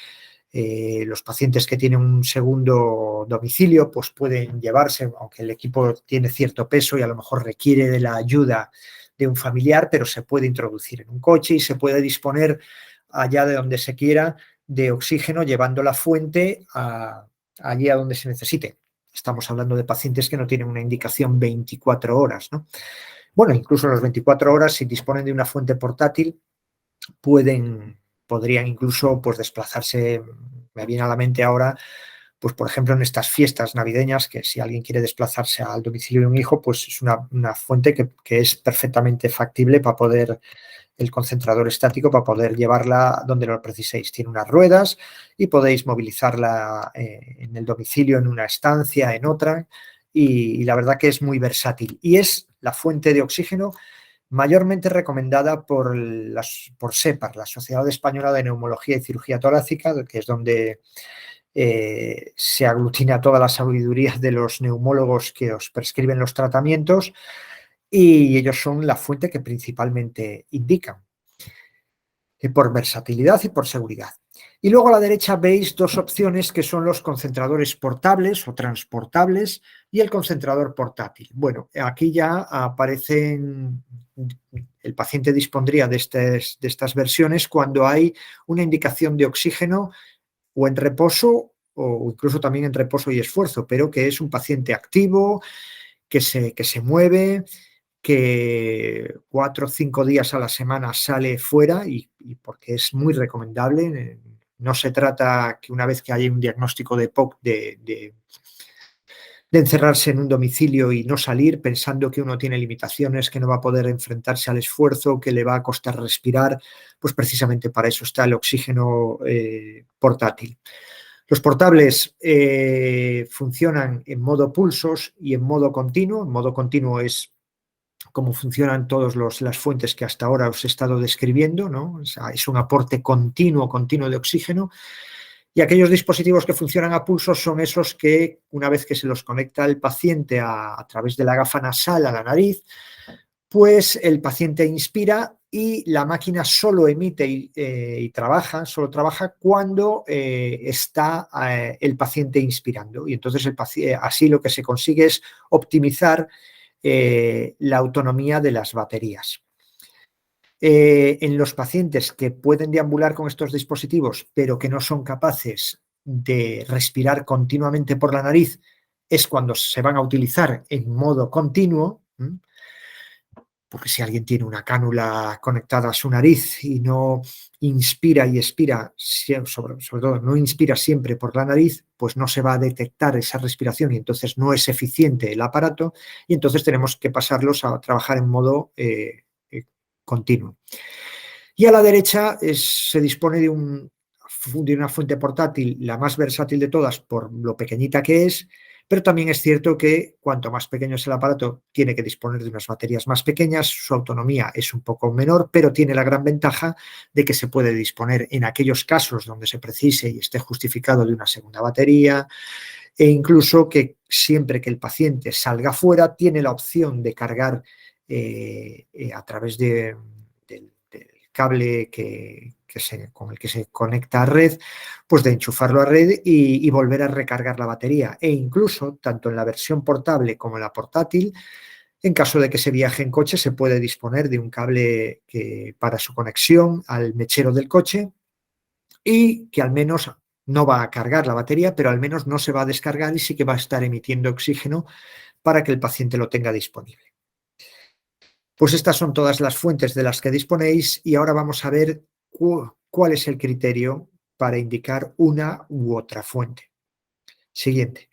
S2: los pacientes que tienen un segundo domicilio pues pueden llevarse, aunque el equipo tiene cierto peso y a lo mejor requiere de la ayuda de un familiar, pero se puede introducir en un coche y se puede disponer allá de donde se quiera de oxígeno, llevando la fuente allí a donde se necesite. Estamos hablando de pacientes que no tienen una indicación 24 horas, ¿no? Bueno, incluso en las 24 horas, si disponen de una fuente portátil, podrían incluso pues desplazarse. Me viene a la mente ahora, pues por ejemplo, en estas fiestas navideñas, que si alguien quiere desplazarse al domicilio de un hijo, pues es una fuente que es perfectamente factible para poder, el concentrador estático, para poder llevarla donde lo preciséis. Tiene unas ruedas y podéis movilizarla en el domicilio, en una estancia, en otra, y la verdad que es muy versátil. Y es la fuente de oxígeno mayormente recomendada por SEPAR, la Sociedad Española de Neumología y Cirugía Torácica, que es donde se aglutina toda la sabiduría de los neumólogos que os prescriben los tratamientos, y ellos son la fuente que principalmente indican, por versatilidad y por seguridad. Y luego a la derecha veis dos opciones, que son los concentradores portables o transportables y el concentrador portátil. Bueno, aquí ya aparecen, el paciente dispondría de estas versiones cuando hay una indicación de oxígeno o en reposo, o incluso también en reposo y esfuerzo, pero que es un paciente activo, que se mueve, que 4 o 5 días a la semana sale fuera, y porque es muy recomendable. No se trata que una vez que haya un diagnóstico de EPOC de encerrarse en un domicilio y no salir pensando que uno tiene limitaciones, que no va a poder enfrentarse al esfuerzo, que le va a costar respirar. Pues precisamente para eso está el oxígeno portátil. Los portables funcionan en modo pulsos y en modo continuo. En modo continuo es como funcionan todas las fuentes que hasta ahora os he estado describiendo, ¿no? O sea, es un aporte continuo de oxígeno. Y aquellos dispositivos que funcionan a pulsos son esos que, una vez que se los conecta el paciente a través de la gafa nasal a la nariz, pues el paciente inspira y la máquina solo emite y solo trabaja cuando está el paciente inspirando. Y entonces así lo que se consigue es optimizar la autonomía de las baterías. En los pacientes que pueden deambular con estos dispositivos, pero que no son capaces de respirar continuamente por la nariz, es cuando se van a utilizar en modo continuo, porque si alguien tiene una cánula conectada a su nariz y no inspira y expira, sobre todo no inspira siempre por la nariz, pues no se va a detectar esa respiración y entonces no es eficiente el aparato y entonces tenemos que pasarlos a trabajar en modo continuo. Y a la derecha se dispone de una fuente portátil, la más versátil de todas por lo pequeñita que es, pero también es cierto que cuanto más pequeño es el aparato, tiene que disponer de unas baterías más pequeñas, su autonomía es un poco menor, pero tiene la gran ventaja de que se puede disponer en aquellos casos donde se precise y esté justificado de una segunda batería, e incluso que siempre que el paciente salga fuera, tiene la opción de cargar a través del cable con el que se conecta a red, pues de enchufarlo a red y volver a recargar la batería. E incluso, tanto en la versión portable como en la portátil, en caso de que se viaje en coche, se puede disponer de un cable para su conexión al mechero del coche y que al menos no va a cargar la batería, pero al menos no se va a descargar y sí que va a estar emitiendo oxígeno para que el paciente lo tenga disponible. Pues estas son todas las fuentes de las que disponéis y ahora vamos a ver cuál es el criterio para indicar una u otra fuente. Siguiente.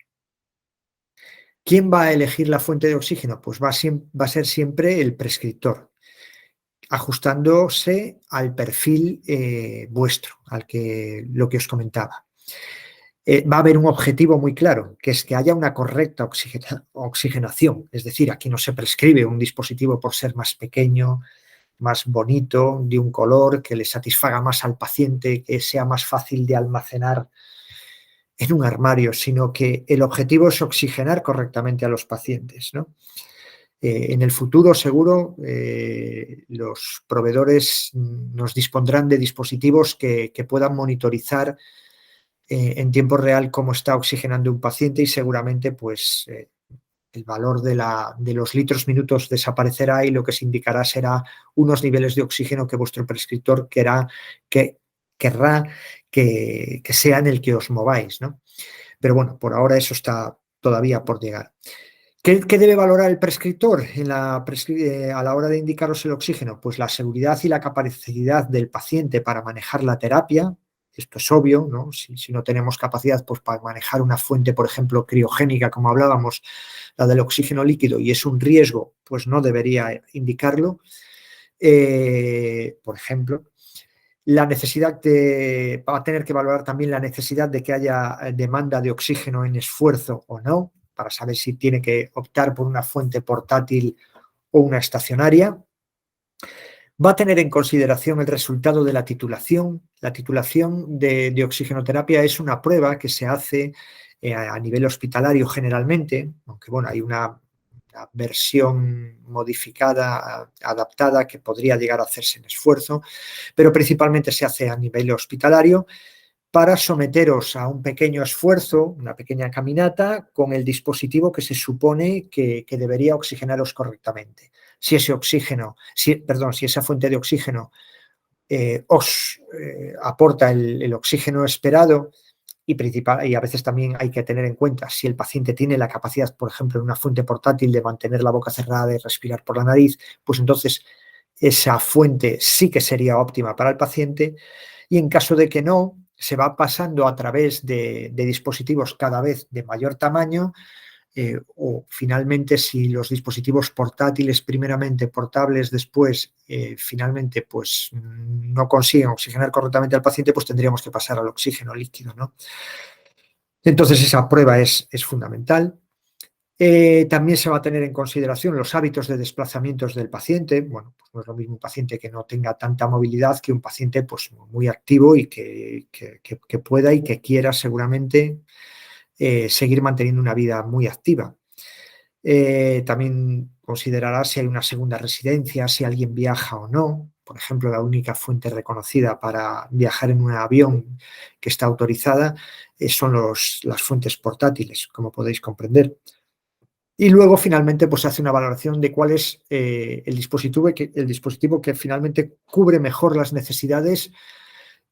S2: ¿Quién va a elegir la fuente de oxígeno? Pues va a ser siempre el prescriptor, ajustándose al perfil vuestro, lo que os comentaba. Va a haber un objetivo muy claro, que es que haya una correcta oxigenación. Es decir, aquí no se prescribe un dispositivo por ser más pequeño, más bonito, de un color que le satisfaga más al paciente, que sea más fácil de almacenar en un armario, sino que el objetivo es oxigenar correctamente a los pacientes, ¿no? En el futuro, seguro, los proveedores nos dispondrán de dispositivos que puedan monitorizar en tiempo real cómo está oxigenando un paciente y seguramente pues el valor de los litros minutos desaparecerá y lo que se indicará será unos niveles de oxígeno que vuestro prescriptor querrá que sea en el que os mováis, ¿no? Pero bueno, por ahora eso está todavía por llegar. ¿Qué debe valorar el prescriptor a la hora de indicaros el oxígeno? Pues la seguridad y la capacidad del paciente para manejar la terapia. Esto es obvio, ¿no? Si no tenemos capacidad pues, para manejar una fuente, por ejemplo, criogénica, como hablábamos, la del oxígeno líquido, y es un riesgo, pues no debería indicarlo. Por ejemplo, va a tener que valorar también la necesidad de que haya demanda de oxígeno en esfuerzo o no, para saber si tiene que optar por una fuente portátil o una estacionaria. Va a tener en consideración el resultado de la titulación. La titulación de oxigenoterapia es una prueba que se hace a nivel hospitalario generalmente, aunque bueno, hay una versión modificada, adaptada, que podría llegar a hacerse en esfuerzo, pero principalmente se hace a nivel hospitalario para someteros a un pequeño esfuerzo, una pequeña caminata, con el dispositivo que se supone que debería oxigenaros correctamente. Si esa fuente de oxígeno os aporta el oxígeno esperado, y a veces también hay que tener en cuenta si el paciente tiene la capacidad, por ejemplo, en una fuente portátil de mantener la boca cerrada y respirar por la nariz, pues entonces esa fuente sí que sería óptima para el paciente, y en caso de que no, se va pasando a través de dispositivos cada vez de mayor tamaño, o finalmente si los dispositivos portátiles, primeramente portables, después finalmente pues no consiguen oxigenar correctamente al paciente, pues tendríamos que pasar al oxígeno líquido, ¿no? Entonces esa prueba es fundamental. También se va a tener en consideración los hábitos de desplazamientos del paciente. Bueno, pues no es lo mismo un paciente que no tenga tanta movilidad que un paciente pues, muy activo y que pueda y que quiera seguramente seguir manteniendo una vida muy activa. También considerará si hay una segunda residencia, si alguien viaja o no. Por ejemplo, la única fuente reconocida para viajar en un avión que está autorizada son las fuentes portátiles, como podéis comprender. Y luego, finalmente, pues hace una valoración de cuál es el dispositivo que finalmente cubre mejor las necesidades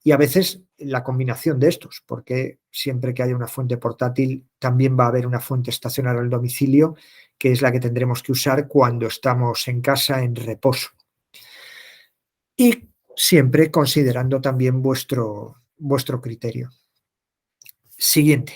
S2: y a veces la combinación de estos, porque siempre que haya una fuente portátil también va a haber una fuente estacionaria al domicilio que es la que tendremos que usar cuando estamos en casa en reposo. Y siempre considerando también vuestro criterio. Siguiente.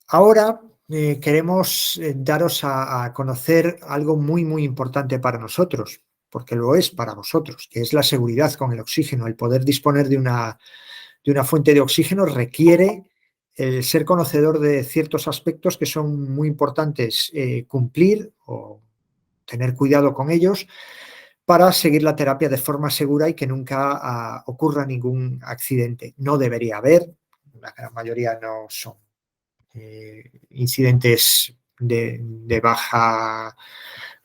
S2: Ahora queremos daros a conocer algo muy, muy importante para nosotros, porque lo es para vosotros, que es la seguridad con el oxígeno. El poder disponer de una fuente de oxígeno requiere el ser conocedor de ciertos aspectos que son muy importantes cumplir o tener cuidado con ellos para seguir la terapia de forma segura y que nunca ocurra ningún accidente. No debería haber, la gran mayoría no son incidentes de baja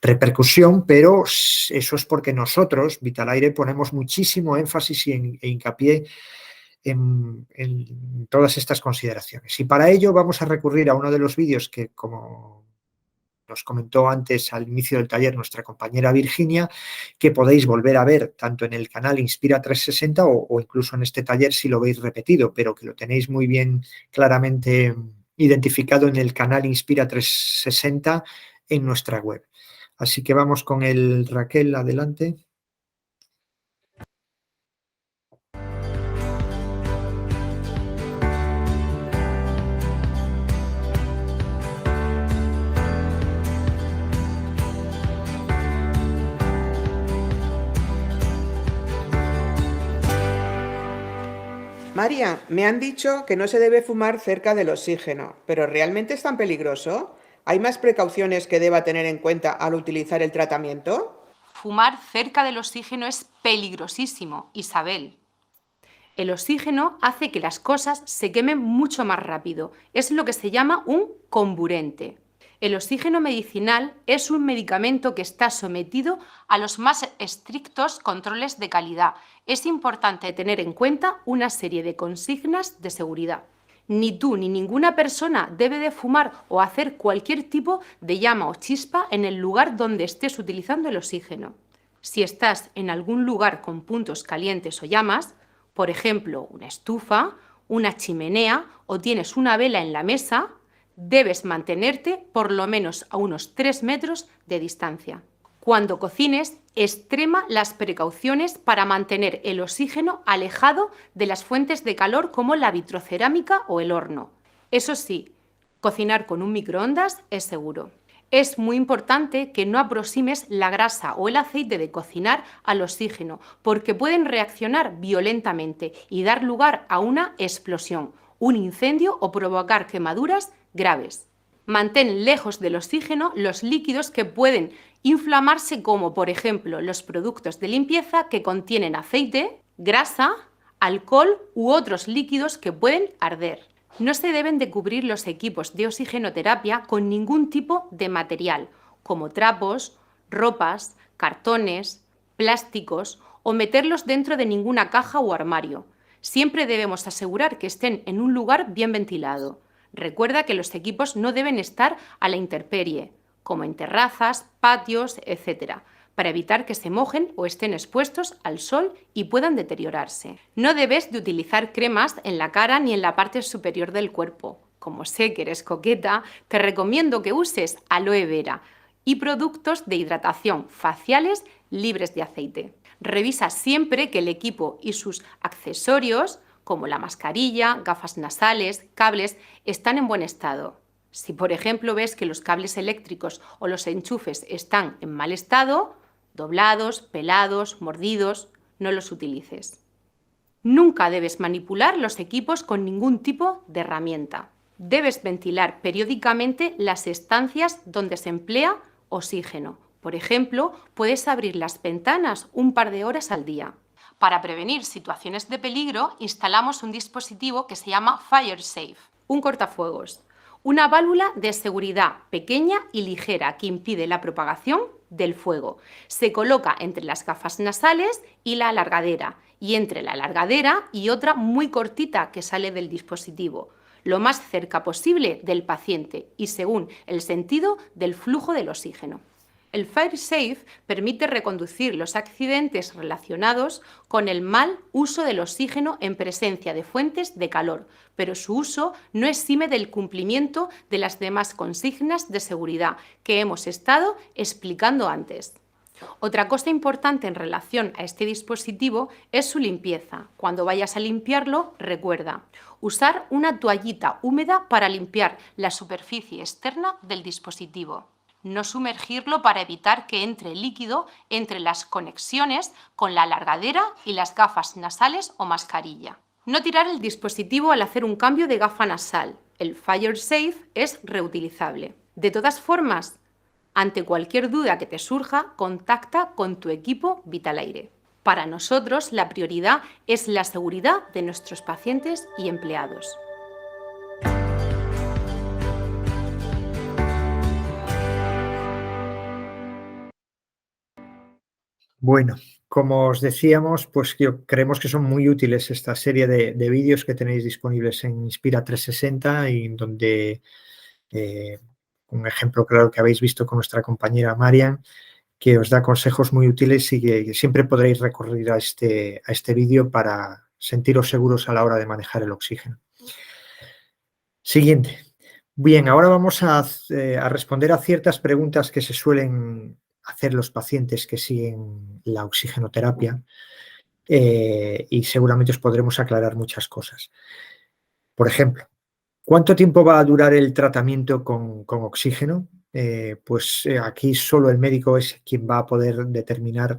S2: repercusión, pero eso es porque nosotros, Vitalaire, ponemos muchísimo énfasis e hincapié en todas estas consideraciones. Y para ello vamos a recurrir a uno de los vídeos que, como nos comentó antes al inicio del taller nuestra compañera Virginia, que podéis volver a ver tanto en el canal Inspira 360 o incluso en este taller si lo veis repetido, pero que lo tenéis muy bien claramente identificado en el canal Inspira 360 en nuestra web. Así que vamos con el Raquel, adelante.
S3: María, me han dicho que no se debe fumar cerca del oxígeno, pero ¿realmente es tan peligroso? ¿Hay más precauciones que deba tener en cuenta al utilizar el tratamiento?
S4: Fumar cerca del oxígeno es peligrosísimo, Isabel. El oxígeno hace que las cosas se quemen mucho más rápido. Es lo que se llama un comburente. El oxígeno medicinal es un medicamento que está sometido a los más estrictos controles de calidad. Es importante tener en cuenta una serie de consignas de seguridad. Ni tú ni ninguna persona debe de fumar o hacer cualquier tipo de llama o chispa en el lugar donde estés utilizando el oxígeno. Si estás en algún lugar con puntos calientes o llamas, por ejemplo, una estufa, una chimenea o tienes una vela en la mesa, debes mantenerte por lo menos a unos 3 metros de distancia. Cuando cocines, extrema las precauciones para mantener el oxígeno alejado de las fuentes de calor como la vitrocerámica o el horno. Eso sí, cocinar con un microondas es seguro. Es muy importante que no aproximes la grasa o el aceite de cocinar al oxígeno, porque pueden reaccionar violentamente y dar lugar a una explosión, un incendio o provocar quemaduras graves. Mantén lejos del oxígeno los líquidos que pueden inflamarse, como por ejemplo los productos de limpieza que contienen aceite, grasa, alcohol u otros líquidos que pueden arder. No se deben de cubrir los equipos de oxigenoterapia con ningún tipo de material, como trapos, ropas, cartones, plásticos o meterlos dentro de ninguna caja o armario. Siempre debemos asegurar que estén en un lugar bien ventilado. Recuerda que los equipos no deben estar a la intemperie, como en terrazas, patios, etc., para evitar que se mojen o estén expuestos al sol y puedan deteriorarse. No debes de utilizar cremas en la cara ni en la parte superior del cuerpo. Como sé que eres coqueta, te recomiendo que uses aloe vera y productos de hidratación faciales libres de aceite. Revisa siempre que el equipo y sus accesorios, como la mascarilla, gafas nasales, cables, están en buen estado. Si, por ejemplo, ves que los cables eléctricos o los enchufes están en mal estado, doblados, pelados, mordidos, no los utilices. Nunca debes manipular los equipos con ningún tipo de herramienta. Debes ventilar periódicamente las estancias donde se emplea oxígeno. Por ejemplo, puedes abrir las ventanas un par de horas al día. Para prevenir situaciones de peligro, instalamos un dispositivo que se llama FireSafe, un cortafuegos. Una válvula de seguridad pequeña y ligera que impide la propagación del fuego. Se coloca entre las gafas nasales y la alargadera, y entre la alargadera y otra muy cortita que sale del dispositivo, lo más cerca posible del paciente y según el sentido del flujo del oxígeno. El FireSafe permite reconducir los accidentes relacionados con el mal uso del oxígeno en presencia de fuentes de calor, pero su uso no exime del cumplimiento de las demás consignas de seguridad que hemos estado explicando antes. Otra cosa importante en relación a este dispositivo es su limpieza. Cuando vayas a limpiarlo, recuerda usar una toallita húmeda para limpiar la superficie externa del dispositivo. No sumergirlo para evitar que entre líquido entre las conexiones con la alargadera y las gafas nasales o mascarilla. No tirar el dispositivo al hacer un cambio de gafa nasal. El FireSafe es reutilizable. De todas formas, ante cualquier duda que te surja, contacta con tu equipo Vitalaire. Para nosotros, la prioridad es la seguridad de nuestros pacientes y empleados.
S2: Bueno, como os decíamos, pues creemos que son muy útiles esta serie de vídeos que tenéis disponibles en Inspira 360 y donde un ejemplo claro que habéis visto con nuestra compañera Marian, que os da consejos muy útiles y que siempre podréis recurrir a este vídeo para sentiros seguros a la hora de manejar el oxígeno. Siguiente. Bien, ahora vamos a responder a ciertas preguntas que se suelen hacer los pacientes que siguen la oxigenoterapia y seguramente os podremos aclarar muchas cosas. Por ejemplo, ¿cuánto tiempo va a durar el tratamiento con oxígeno? Aquí solo el médico es quien va a poder determinar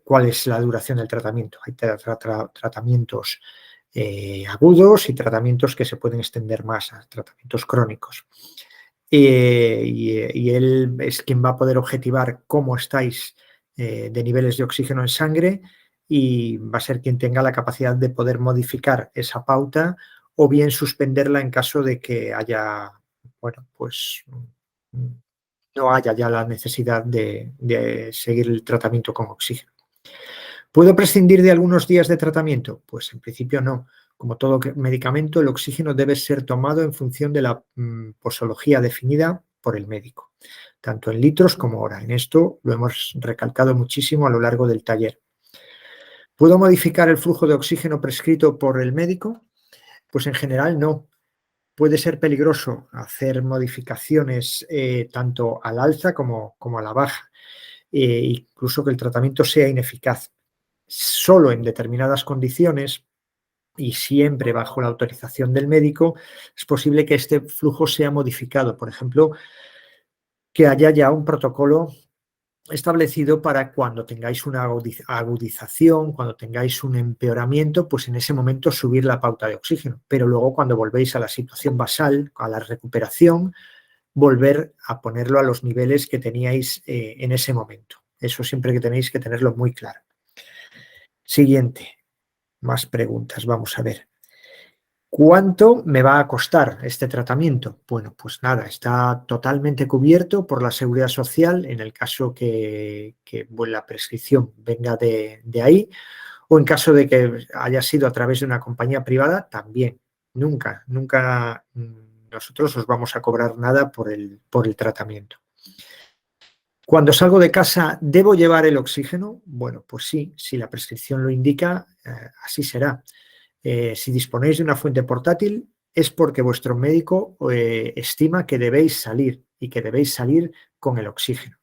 S2: cuál es la duración del tratamiento. Hay tratamientos agudos y tratamientos que se pueden extender más a tratamientos crónicos. Y él es quien va a poder objetivar cómo estáis de niveles de oxígeno en sangre y va a ser quien tenga la capacidad de poder modificar esa pauta o bien suspenderla en caso de que haya, bueno, pues no haya ya la necesidad de seguir el tratamiento con oxígeno. ¿Puedo prescindir de algunos días de tratamiento? Pues en principio no. Como todo medicamento, el oxígeno debe ser tomado en función de la posología definida por el médico, tanto en litros como hora. En esto lo hemos recalcado muchísimo a lo largo del taller. ¿Puedo modificar el flujo de oxígeno prescrito por el médico? Pues en general no. Puede ser peligroso hacer modificaciones tanto al alza como a la baja, incluso que el tratamiento sea ineficaz. Solo en determinadas condiciones y siempre bajo la autorización del médico es posible que este flujo sea modificado. Por ejemplo, que haya ya un protocolo establecido para cuando tengáis una agudización, cuando tengáis un empeoramiento, pues en ese momento subir la pauta de oxígeno. Pero luego cuando volvéis a la situación basal, a la recuperación, volver a ponerlo a los niveles que teníais en ese momento. Eso siempre que tenéis que tenerlo muy claro. Siguiente. Más preguntas. Vamos a ver. ¿Cuánto me va a costar este tratamiento? Bueno, pues nada, está totalmente cubierto por la Seguridad Social en el caso que la prescripción venga de ahí o en caso de que haya sido a través de una compañía privada, también. Nunca nosotros os vamos a cobrar nada por el tratamiento. Cuando salgo de casa, ¿debo llevar el oxígeno? Bueno, pues sí, si la prescripción lo indica, así será. Si disponéis de una fuente portátil, es porque vuestro médico estima que debéis salir y que debéis salir con el oxígeno.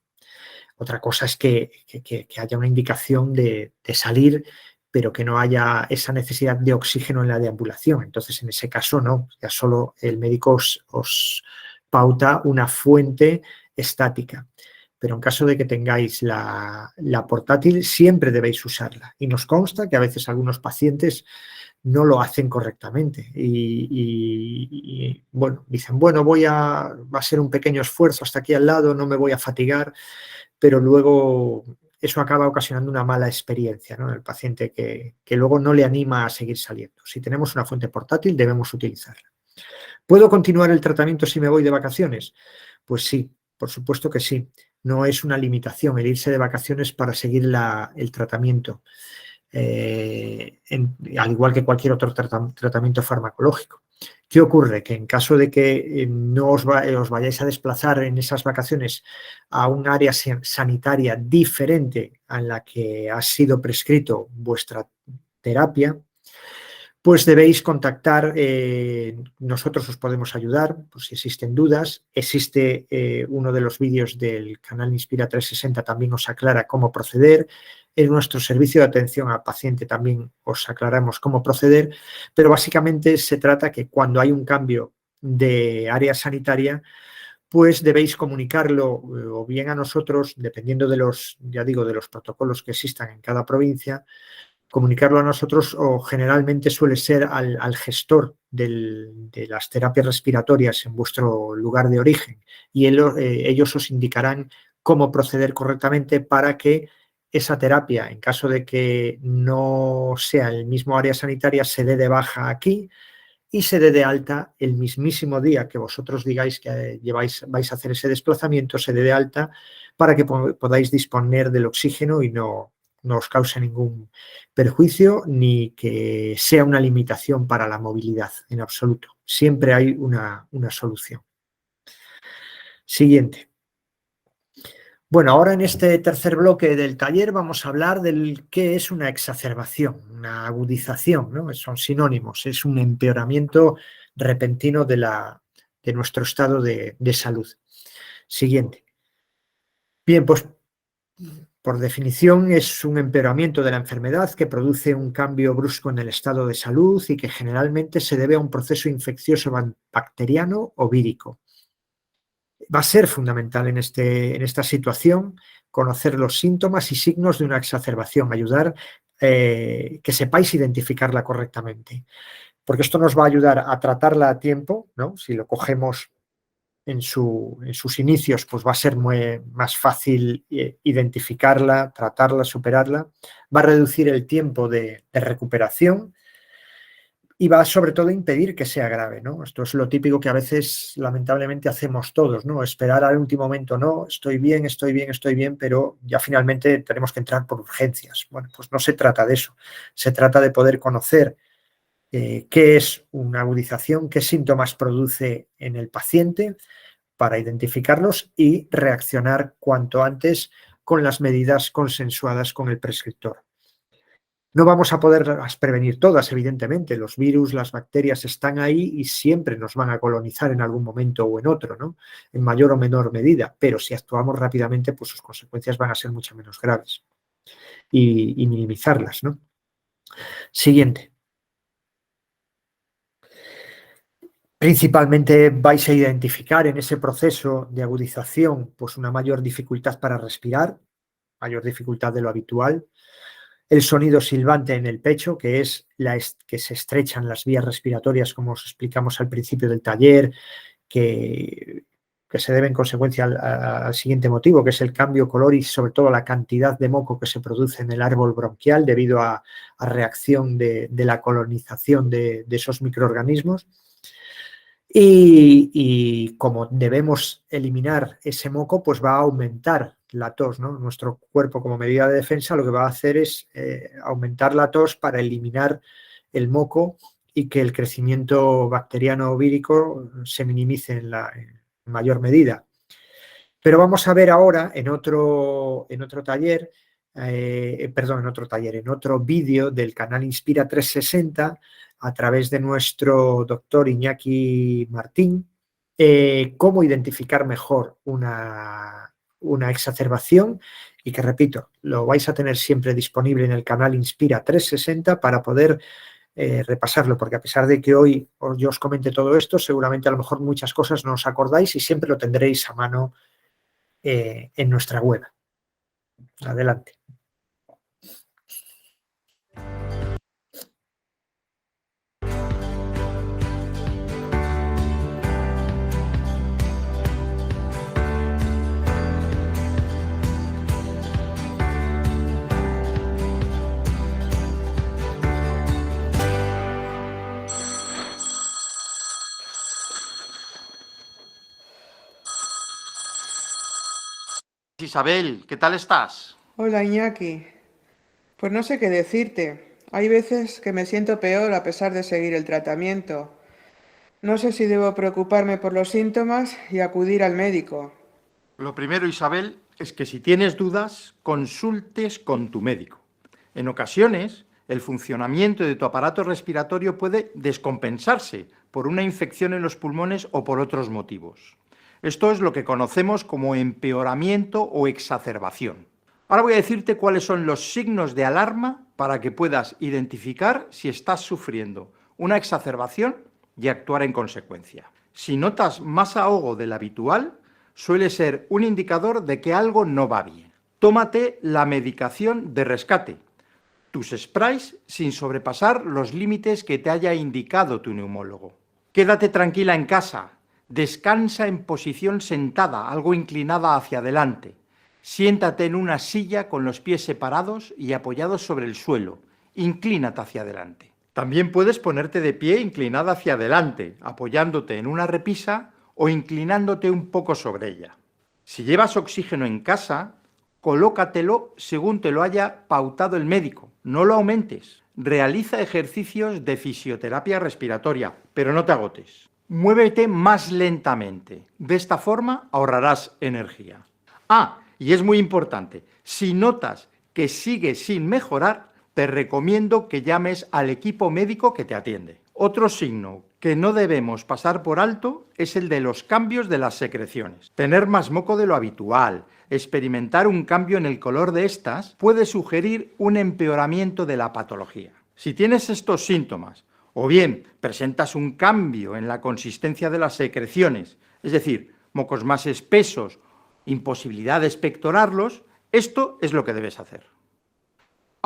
S2: Otra cosa es que haya una indicación de salir, pero que no haya esa necesidad de oxígeno en la deambulación. Entonces, en ese caso, no, ya solo el médico os pauta una fuente estática. Pero en caso de que tengáis la portátil, siempre debéis usarla. Y nos consta que a veces algunos pacientes no lo hacen correctamente y bueno, dicen, bueno, va a ser un pequeño esfuerzo hasta aquí al lado, no me voy a fatigar, pero luego eso acaba ocasionando una mala experiencia, ¿no? El paciente que luego no le anima a seguir saliendo. Si tenemos una fuente portátil, debemos utilizarla. ¿Puedo continuar el tratamiento si me voy de vacaciones? Pues sí, por supuesto que sí. No es una limitación el irse de vacaciones para seguir el tratamiento. Al igual que cualquier otro tratamiento farmacológico. ¿Qué ocurre? Que en caso de que no os vayáis a desplazar en esas vacaciones a un área sanitaria diferente a la que ha sido prescrito vuestra terapia, pues debéis contactar, nosotros os podemos ayudar, pues si existen dudas. Existe uno de los vídeos del canal Inspira 360, también os aclara cómo proceder. En nuestro servicio de atención al paciente también os aclaramos cómo proceder, pero básicamente se trata que cuando hay un cambio de área sanitaria, pues debéis comunicarlo o bien a nosotros, dependiendo de los, ya digo, de los protocolos que existan en cada provincia, comunicarlo a nosotros, o generalmente suele ser al gestor de las terapias respiratorias en vuestro lugar de origen, y ellos os indicarán cómo proceder correctamente para que esa terapia, en caso de que no sea el mismo área sanitaria, se dé de baja aquí y se dé de alta el mismísimo día que vosotros digáis que vais a hacer ese desplazamiento, se dé de alta para que podáis disponer del oxígeno y no os cause ningún perjuicio ni que sea una limitación para la movilidad en absoluto. Siempre hay una solución. Siguiente. Bueno, ahora en este tercer bloque del taller vamos a hablar del qué es una exacerbación, una agudización, ¿no? Son sinónimos, es un empeoramiento repentino de nuestro estado de salud. Siguiente. Bien, pues por definición es un empeoramiento de la enfermedad que produce un cambio brusco en el estado de salud y que generalmente se debe a un proceso infeccioso bacteriano o vírico. Va a ser fundamental en esta situación conocer los síntomas y signos de una exacerbación, ayudar que sepáis identificarla correctamente, porque esto nos va a ayudar a tratarla a tiempo, ¿no? Si lo cogemos en sus inicios, pues va a ser más fácil identificarla, tratarla, superarla, va a reducir el tiempo de recuperación y va sobre todo a impedir que sea grave, ¿no? Esto es lo típico que a veces lamentablemente hacemos todos, ¿no? Esperar al último momento, no, estoy bien, pero ya finalmente tenemos que entrar por urgencias. Bueno, pues no se trata de eso, se trata de poder conocer qué es una agudización, qué síntomas produce en el paciente para identificarlos y reaccionar cuanto antes con las medidas consensuadas con el prescriptor. No vamos a poderlas prevenir todas, evidentemente. Los virus, las bacterias están ahí y siempre nos van a colonizar en algún momento o en otro, ¿no? En mayor o menor medida, pero si actuamos rápidamente, pues sus consecuencias van a ser mucho menos graves y minimizarlas, ¿no? Siguiente. Principalmente vais a identificar en ese proceso de agudización pues una mayor dificultad para respirar, mayor dificultad de lo habitual, el sonido silbante en el pecho, que es que se estrechan las vías respiratorias, como os explicamos al principio del taller, que se debe en consecuencia al siguiente motivo, que es el cambio color y sobre todo la cantidad de moco que se produce en el árbol bronquial debido a reacción de la colonización de esos microorganismos. Y como debemos eliminar ese moco, pues va a aumentar la tos, ¿no? Nuestro cuerpo, como medida de defensa, lo que va a hacer es aumentar la tos para eliminar el moco y que el crecimiento bacteriano o vírico se minimice en mayor medida. Pero vamos a ver ahora en otro taller, en otro vídeo del canal Inspira 360, a través de nuestro doctor Iñaki Martín, cómo identificar mejor una exacerbación, y que, repito, lo vais a tener siempre disponible en el canal Inspira 360 para poder repasarlo, porque a pesar de que hoy yo os comente todo esto, seguramente a lo mejor muchas cosas no os acordáis y siempre lo tendréis a mano en nuestra web. Adelante.
S5: Isabel, ¿qué tal estás?
S3: Hola Iñaki. Pues no sé qué decirte. Hay veces que me siento peor a pesar de seguir el tratamiento. No sé si debo preocuparme por los síntomas y acudir al médico.
S5: Lo primero, Isabel, es que si tienes dudas, consultes con tu médico. En ocasiones, el funcionamiento de tu aparato respiratorio puede descompensarse por una infección en los pulmones o por otros motivos. Esto es lo que conocemos como empeoramiento o exacerbación. Ahora voy a decirte cuáles son los signos de alarma para que puedas identificar si estás sufriendo una exacerbación y actuar en consecuencia. Si notas más ahogo del habitual, suele ser un indicador de que algo no va bien. Tómate la medicación de rescate, tus sprays sin sobrepasar los límites que te haya indicado tu neumólogo. Quédate tranquila en casa, descansa en posición sentada, algo inclinada hacia adelante. Siéntate en una silla con los pies separados y apoyados sobre el suelo. Inclínate hacia adelante. También puedes ponerte de pie inclinada hacia adelante, apoyándote en una repisa o inclinándote un poco sobre ella. Si llevas oxígeno en casa, colócatelo según te lo haya pautado el médico. No lo aumentes. Realiza ejercicios de fisioterapia respiratoria, pero no te agotes. Muévete más lentamente. De esta forma ahorrarás energía. Y es muy importante, si notas que sigue sin mejorar, te recomiendo que llames al equipo médico que te atiende. Otro signo que no debemos pasar por alto es el de los cambios de las secreciones. Tener más moco de lo habitual, experimentar un cambio en el color de estas, puede sugerir un empeoramiento de la patología. Si tienes estos síntomas, o bien presentas un cambio en la consistencia de las secreciones, es decir, mocos más espesos, imposibilidad de expectorarlos, esto es lo que debes hacer.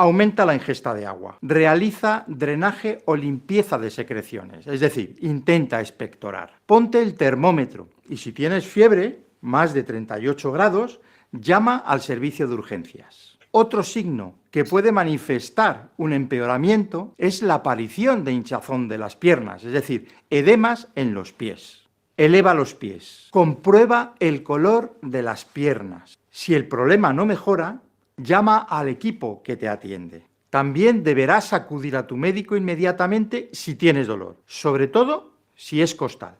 S5: Aumenta la ingesta de agua. Realiza drenaje o limpieza de secreciones, es decir, intenta expectorar. Ponte el termómetro y si tienes fiebre, más de 38 grados, llama al servicio de urgencias. Otro signo que puede manifestar un empeoramiento es la aparición de hinchazón de las piernas, es decir, edemas en los pies. Eleva los pies. Comprueba el color de las piernas. Si el problema no mejora, llama al equipo que te atiende. También deberás acudir a tu médico inmediatamente si tienes dolor, sobre todo si es costal.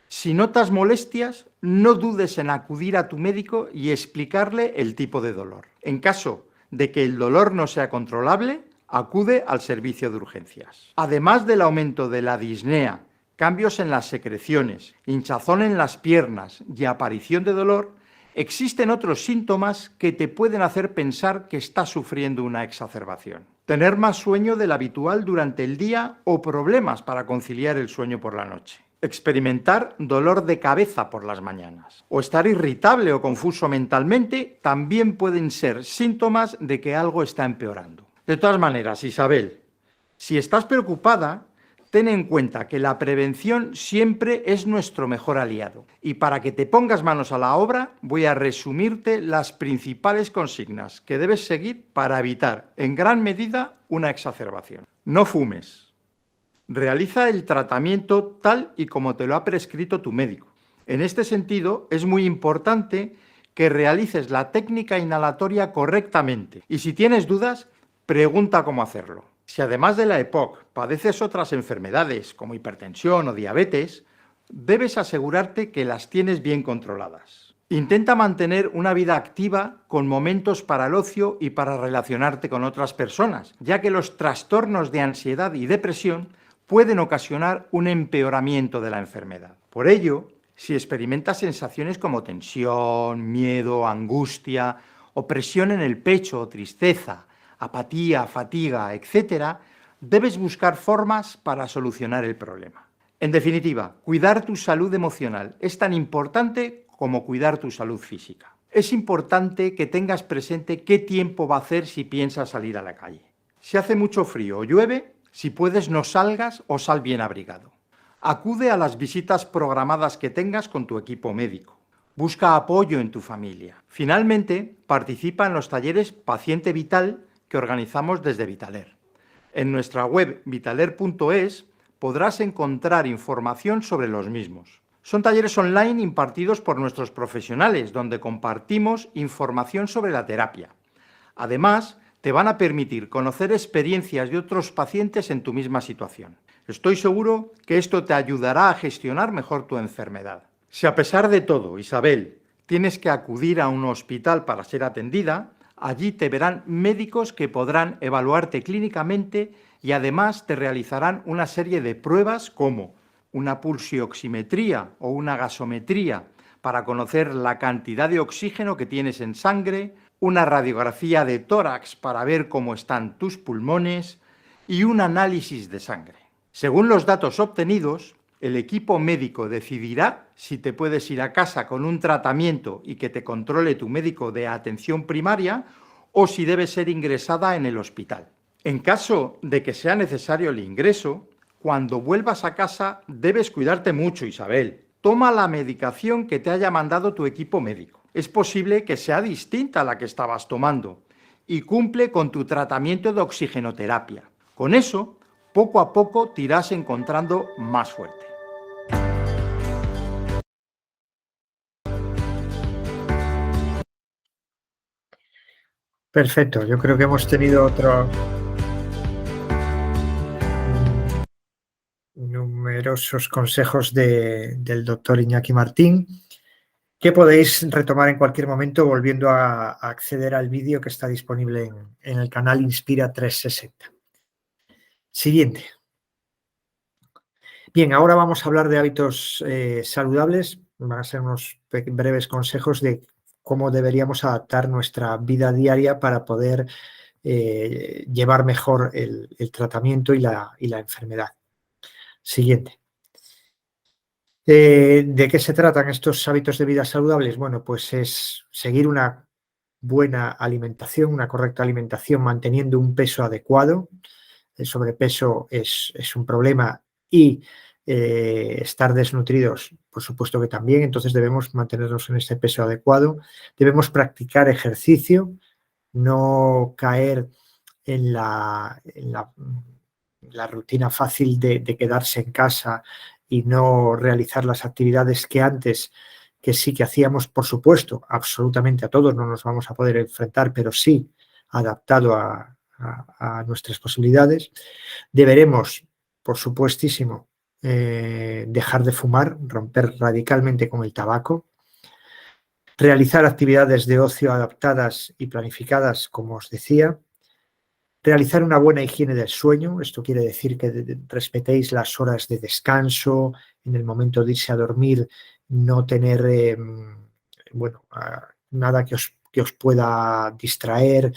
S5: Si notas molestias, no dudes en acudir a tu médico y explicarle el tipo de dolor. En caso de que el dolor no sea controlable, acude al servicio de urgencias. Además del aumento de la disnea, cambios en las secreciones, hinchazón en las piernas y aparición de dolor, existen otros síntomas que te pueden hacer pensar que estás sufriendo una exacerbación. Tener más sueño del habitual durante el día o problemas para conciliar el sueño por la noche. Experimentar dolor de cabeza por las mañanas. O estar irritable o confuso mentalmente también pueden ser síntomas de que algo está empeorando. De todas maneras, Isabel, si estás preocupada, ten en cuenta que la prevención siempre es nuestro mejor aliado. Y para que te pongas manos a la obra, voy a resumirte las principales consignas que debes seguir para evitar, en gran medida, una exacerbación. No fumes. Realiza el tratamiento tal y como te lo ha prescrito tu médico. En este sentido, es muy importante que realices la técnica inhalatoria correctamente. Y si tienes dudas, pregunta cómo hacerlo. Si además de la EPOC padeces otras enfermedades como hipertensión o diabetes, debes asegurarte que las tienes bien controladas. Intenta mantener una vida activa con momentos para el ocio y para relacionarte con otras personas, ya que los trastornos de ansiedad y depresión pueden ocasionar un empeoramiento de la enfermedad. Por ello, si experimentas sensaciones como tensión, miedo, angustia, opresión en el pecho o tristeza, apatía, fatiga, etc., debes buscar formas para solucionar el problema. En definitiva, cuidar tu salud emocional es tan importante como cuidar tu salud física. Es importante que tengas presente qué tiempo va a hacer si piensas salir a la calle. Si hace mucho frío o llueve, si puedes no salgas o sal bien abrigado. Acude a las visitas programadas que tengas con tu equipo médico. Busca apoyo en tu familia. Finalmente, participa en los talleres Paciente Vital que organizamos desde Vitaler. En nuestra web vitaler.es podrás encontrar información sobre los mismos. Son talleres online impartidos por nuestros profesionales, donde compartimos información sobre la terapia. Además, te van a permitir conocer experiencias de otros pacientes en tu misma situación. Estoy seguro que esto te ayudará a gestionar mejor tu enfermedad. Si a pesar de todo, Isabel, tienes que acudir a un hospital para ser atendida, allí te verán médicos que podrán evaluarte clínicamente y además te realizarán una serie de pruebas como una pulsioximetría o una gasometría para conocer la cantidad de oxígeno que tienes en sangre, una radiografía de tórax para ver cómo están tus pulmones y un análisis de sangre. Según los datos obtenidos, el equipo médico decidirá si te puedes ir a casa con un tratamiento y que te controle tu médico de atención primaria o si debes ser ingresada en el hospital. En caso de que sea necesario el ingreso, cuando vuelvas a casa debes cuidarte mucho, Isabel. Toma la medicación que te haya mandado tu equipo médico. Es posible que sea distinta a la que estabas tomando y cumple con tu tratamiento de oxigenoterapia. Con eso, poco a poco te irás encontrando más fuerte.
S2: Perfecto, yo creo que hemos tenido numerosos consejos del doctor Iñaki Martín, que podéis retomar en cualquier momento volviendo a acceder al vídeo que está disponible en el canal Inspira 360. Siguiente. Bien, ahora vamos a hablar de hábitos saludables. Van a ser unos breves consejos de cómo deberíamos adaptar nuestra vida diaria para poder llevar mejor el tratamiento y la enfermedad. Siguiente. ¿De qué se tratan estos hábitos de vida saludables? Bueno, pues es seguir una buena alimentación, una correcta alimentación, manteniendo un peso adecuado. El sobrepeso es un problema y estar desnutridos, por supuesto que también. Entonces debemos mantenernos en este peso adecuado. Debemos practicar ejercicio, no caer en la rutina fácil de quedarse en casa y no realizar las actividades que antes, que sí que hacíamos, por supuesto, absolutamente a todos no nos vamos a poder enfrentar, pero sí adaptado a nuestras posibilidades. Deberemos, por supuestísimo, dejar de fumar, romper radicalmente con el tabaco, realizar actividades de ocio adaptadas y planificadas, como os decía, realizar una buena higiene del sueño. Esto quiere decir que respetéis las horas de descanso, en el momento de irse a dormir, no tener nada que os pueda distraer,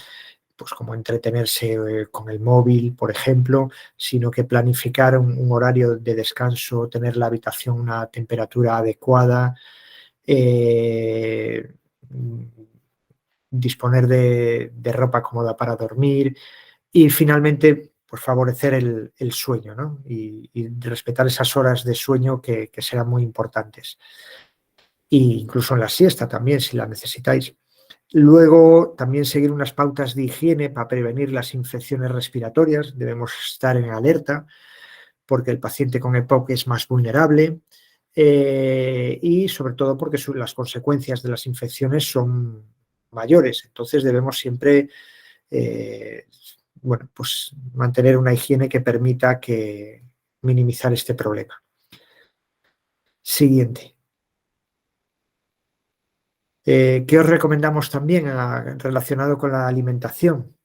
S2: pues como entretenerse con el móvil, por ejemplo, sino que planificar un horario de descanso, tener la habitación a una temperatura adecuada, disponer de ropa cómoda para dormir y finalmente pues favorecer el sueño, ¿no? y respetar esas horas de sueño que serán muy importantes. E incluso en la siesta también, si la necesitáis. Luego, también seguir unas pautas de higiene para prevenir las infecciones respiratorias. Debemos estar en alerta porque el paciente con EPOC es más vulnerable y sobre todo porque las consecuencias de las infecciones son mayores. Entonces debemos siempre pues mantener una higiene que permita minimizar este problema. Siguiente. ¿Qué os recomendamos también relacionado con la alimentación?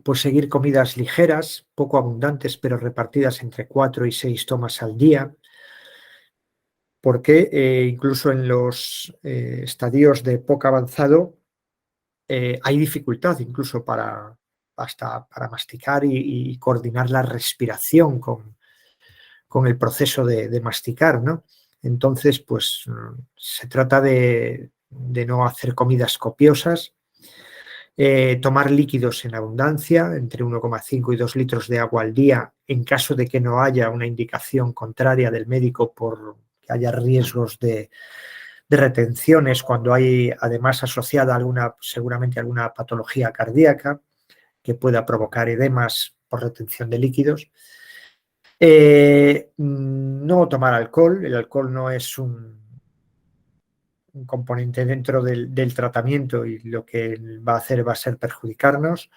S2: Pues seguir comidas ligeras, poco abundantes, pero repartidas entre 4 y 6 tomas al día, porque incluso en los estadios de poco avanzado hay dificultad incluso hasta para masticar y coordinar la respiración con el proceso de masticar, ¿no? Entonces, pues se trata de no hacer comidas copiosas, tomar líquidos en abundancia, entre 1,5 y 2 litros de agua al día, en caso de que no haya una indicación contraria del médico por que haya riesgos de retenciones, cuando hay además asociada seguramente alguna patología cardíaca que pueda provocar edemas por retención de líquidos. No tomar alcohol. El alcohol no es un componente dentro del tratamiento y lo que va a hacer va a ser perjudicarnos.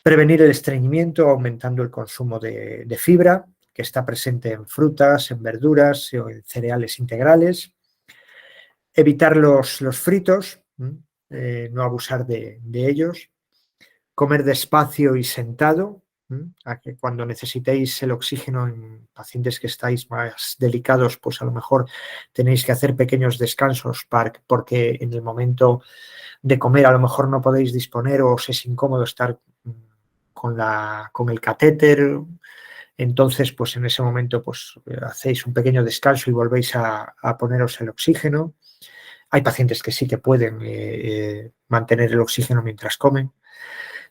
S2: Prevenir el estreñimiento aumentando el consumo de fibra, que está presente en frutas, en verduras o en cereales integrales. Evitar los fritos, no abusar de ellos. Comer despacio y sentado, a que cuando necesitéis el oxígeno en pacientes que estáis más delicados, pues a lo mejor tenéis que hacer pequeños descansos porque en el momento de comer a lo mejor no podéis disponer o os es incómodo estar con el catéter. Entonces, pues en ese momento pues hacéis un pequeño descanso y volvéis a poneros el oxígeno. Hay pacientes que sí que pueden mantener el oxígeno mientras comen.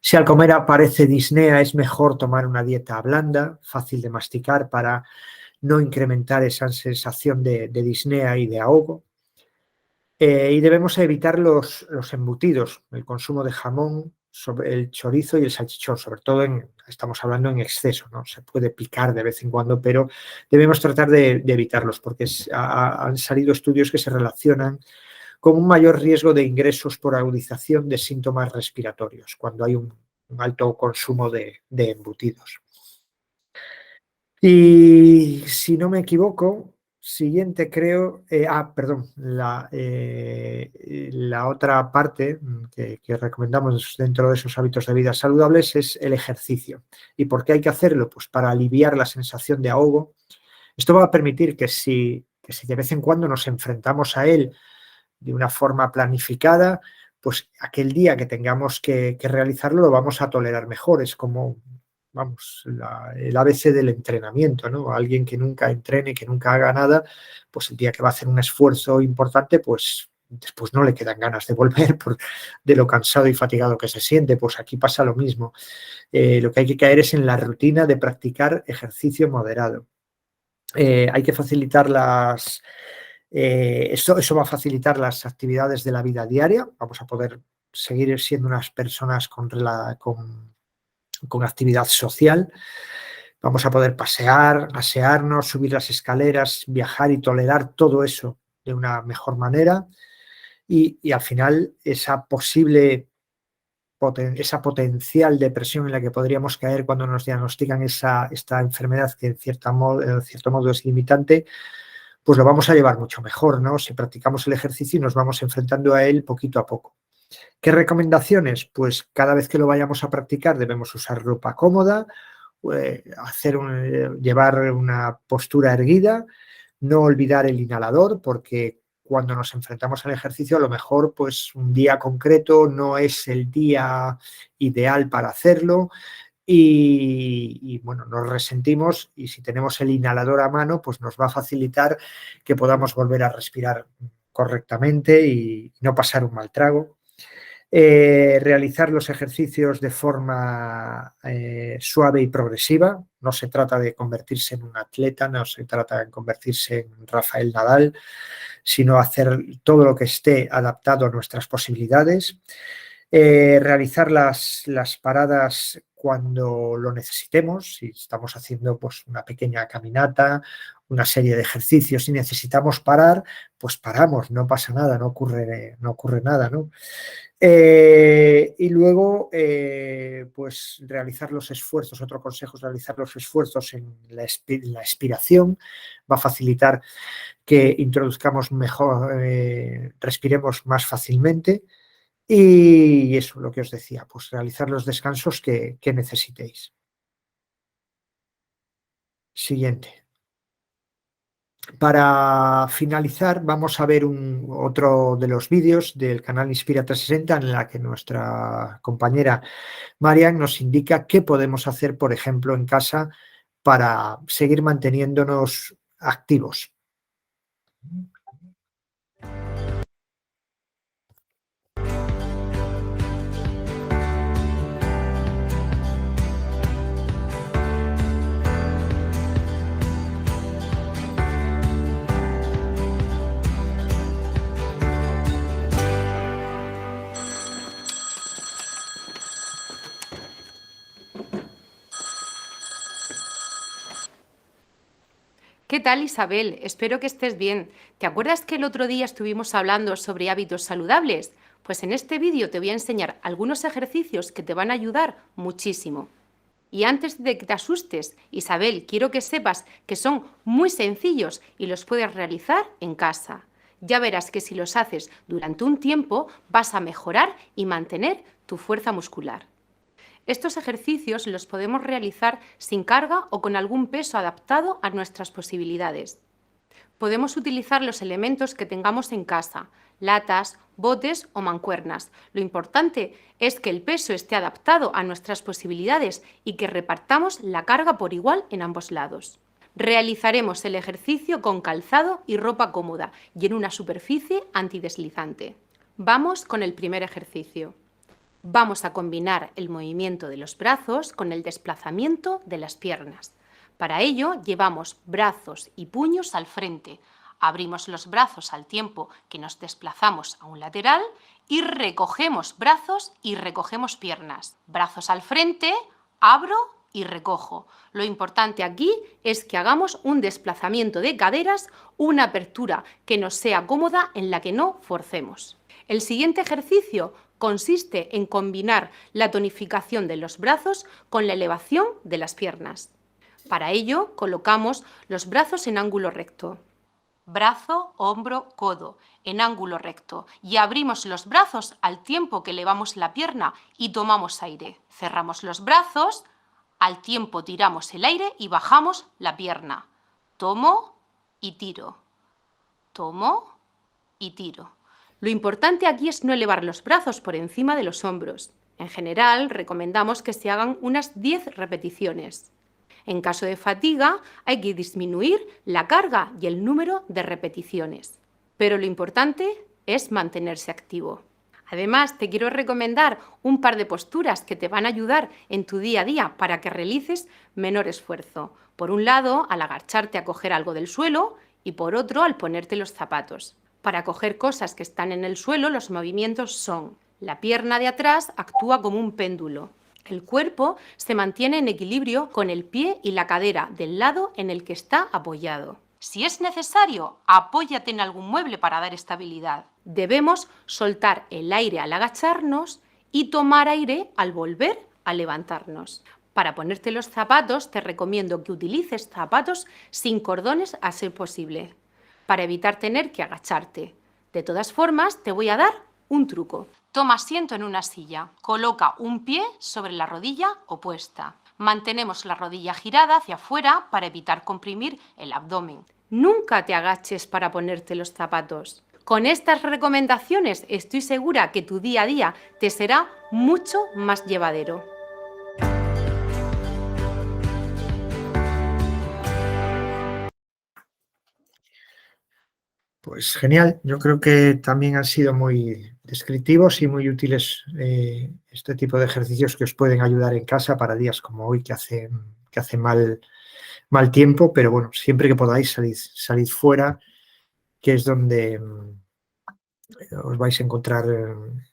S2: Si al comer aparece disnea, es mejor tomar una dieta blanda, fácil de masticar para no incrementar esa sensación de disnea y de ahogo. Y debemos evitar los embutidos, el consumo de jamón, el chorizo y el salchichón, sobre todo estamos hablando en exceso, ¿no? Se puede picar de vez en cuando, pero debemos tratar de evitarlos porque han salido estudios que se relacionan con un mayor riesgo de ingresos por agudización de síntomas respiratorios, cuando hay un alto consumo de embutidos. Y si no me equivoco, siguiente creo, perdón, la otra parte que recomendamos dentro de esos hábitos de vida saludables es el ejercicio. ¿Y por qué hay que hacerlo? Pues para aliviar la sensación de ahogo. Esto va a permitir que si de vez en cuando nos enfrentamos a él de una forma planificada, pues aquel día que tengamos que realizarlo lo vamos a tolerar mejor. Es como, vamos, el ABC del entrenamiento, ¿no? Alguien que nunca entrene, que nunca haga nada, pues el día que va a hacer un esfuerzo importante, pues después no le quedan ganas de volver de lo cansado y fatigado que se siente. Pues aquí pasa lo mismo. Lo que hay que caer es en la rutina de practicar ejercicio moderado. Hay que facilitar eso va a facilitar las actividades de la vida diaria. Vamos a poder seguir siendo unas personas con actividad social. Vamos a poder pasear, asearnos, subir las escaleras, viajar y tolerar todo eso de una mejor manera. Y al final esa potencial depresión en la que podríamos caer cuando nos diagnostican esta enfermedad que en cierto modo es limitante, pues lo vamos a llevar mucho mejor, ¿no? Si practicamos el ejercicio y nos vamos enfrentando a él poquito a poco. ¿Qué recomendaciones? Pues cada vez que lo vayamos a practicar debemos usar ropa cómoda, llevar una postura erguida, no olvidar el inhalador, porque cuando nos enfrentamos al ejercicio a lo mejor pues un día concreto no es el día ideal para hacerlo. Y bueno, nos resentimos y si tenemos el inhalador a mano, pues nos va a facilitar que podamos volver a respirar correctamente y no pasar un mal trago. Realizar los ejercicios de forma suave y progresiva. No se trata de convertirse en un atleta, no se trata de convertirse en Rafael Nadal, sino hacer todo lo que esté adaptado a nuestras posibilidades. Realizar las paradas cuando lo necesitemos, si estamos haciendo pues una pequeña caminata, una serie de ejercicios y necesitamos parar, pues paramos, no pasa nada, no ocurre nada, ¿no? Y luego, pues realizar los esfuerzos, otro consejo es realizar los esfuerzos en la expiración, va a facilitar que introduzcamos mejor, respiremos más fácilmente. Y eso, lo que os decía, pues realizar los descansos que necesitéis. Siguiente. Para finalizar, vamos a ver otro de los vídeos del canal Inspira 360 en la que nuestra compañera Marian nos indica qué podemos hacer, por ejemplo, en casa para seguir manteniéndonos activos.
S4: ¿Qué tal, Isabel? Espero que estés bien. ¿Te acuerdas que el otro día estuvimos hablando sobre hábitos saludables? Pues en este vídeo te voy a enseñar algunos ejercicios que te van a ayudar muchísimo. Y antes de que te asustes, Isabel, quiero que sepas que son muy sencillos y los puedes realizar en casa. Ya verás que si los haces durante un tiempo vas a mejorar y mantener tu fuerza muscular. Estos ejercicios los podemos realizar sin carga o con algún peso adaptado a nuestras posibilidades. Podemos utilizar los elementos que tengamos en casa, latas, botes o mancuernas. Lo importante es que el peso esté adaptado a nuestras posibilidades y que repartamos la carga por igual en ambos lados. Realizaremos el ejercicio con calzado y ropa cómoda y en una superficie antideslizante. Vamos con el primer ejercicio. Vamos a combinar el movimiento de los brazos con el desplazamiento de las piernas. Para ello, llevamos brazos y puños al frente. Abrimos los brazos al tiempo que nos desplazamos a un lateral y recogemos brazos y recogemos piernas. Brazos al frente, abro y recojo. Lo importante aquí es que hagamos un desplazamiento de caderas, una apertura que nos sea cómoda en la que no forcemos. El siguiente ejercicio consiste en combinar la tonificación de los brazos con la elevación de las piernas. Para ello, colocamos los brazos en ángulo recto. Brazo, hombro, codo, en ángulo recto. Y abrimos los brazos al tiempo que elevamos la pierna y tomamos aire. Cerramos los brazos, al tiempo tiramos el aire y bajamos la pierna. Tomo y tiro. Tomo y tiro. Lo importante aquí es no elevar los brazos por encima de los hombros. En general, recomendamos que se hagan unas 10 repeticiones. En caso de fatiga, hay que disminuir la carga y el número de repeticiones. Pero lo importante es mantenerse activo. Además, te quiero recomendar un par de posturas que te van a ayudar en tu día a día para que realices menor esfuerzo. Por un lado, al agacharte a coger algo del suelo y por otro, al ponerte los zapatos. Para coger cosas que están en el suelo, los movimientos son: la pierna de atrás actúa como un péndulo. El cuerpo se mantiene en equilibrio con el pie y la cadera del lado en el que está apoyado. Si es necesario, apóyate en algún mueble para dar estabilidad. Debemos soltar el aire al agacharnos y tomar aire al volver a levantarnos. Para ponerte los zapatos, te recomiendo que utilices zapatos sin cordones a ser posible, para evitar tener que agacharte. De todas formas, te voy a dar un truco. Toma asiento en una silla. Coloca un pie sobre la rodilla opuesta. Mantenemos la rodilla girada hacia afuera para evitar comprimir el abdomen. Nunca te agaches para ponerte los zapatos. Con estas recomendaciones estoy segura que tu día a día te será mucho más llevadero.
S2: Pues genial, yo creo que también han sido muy descriptivos y muy útiles este tipo de ejercicios que os pueden ayudar en casa para días como hoy que hace mal tiempo, pero bueno, siempre que podáis salid fuera, que es donde os vais a encontrar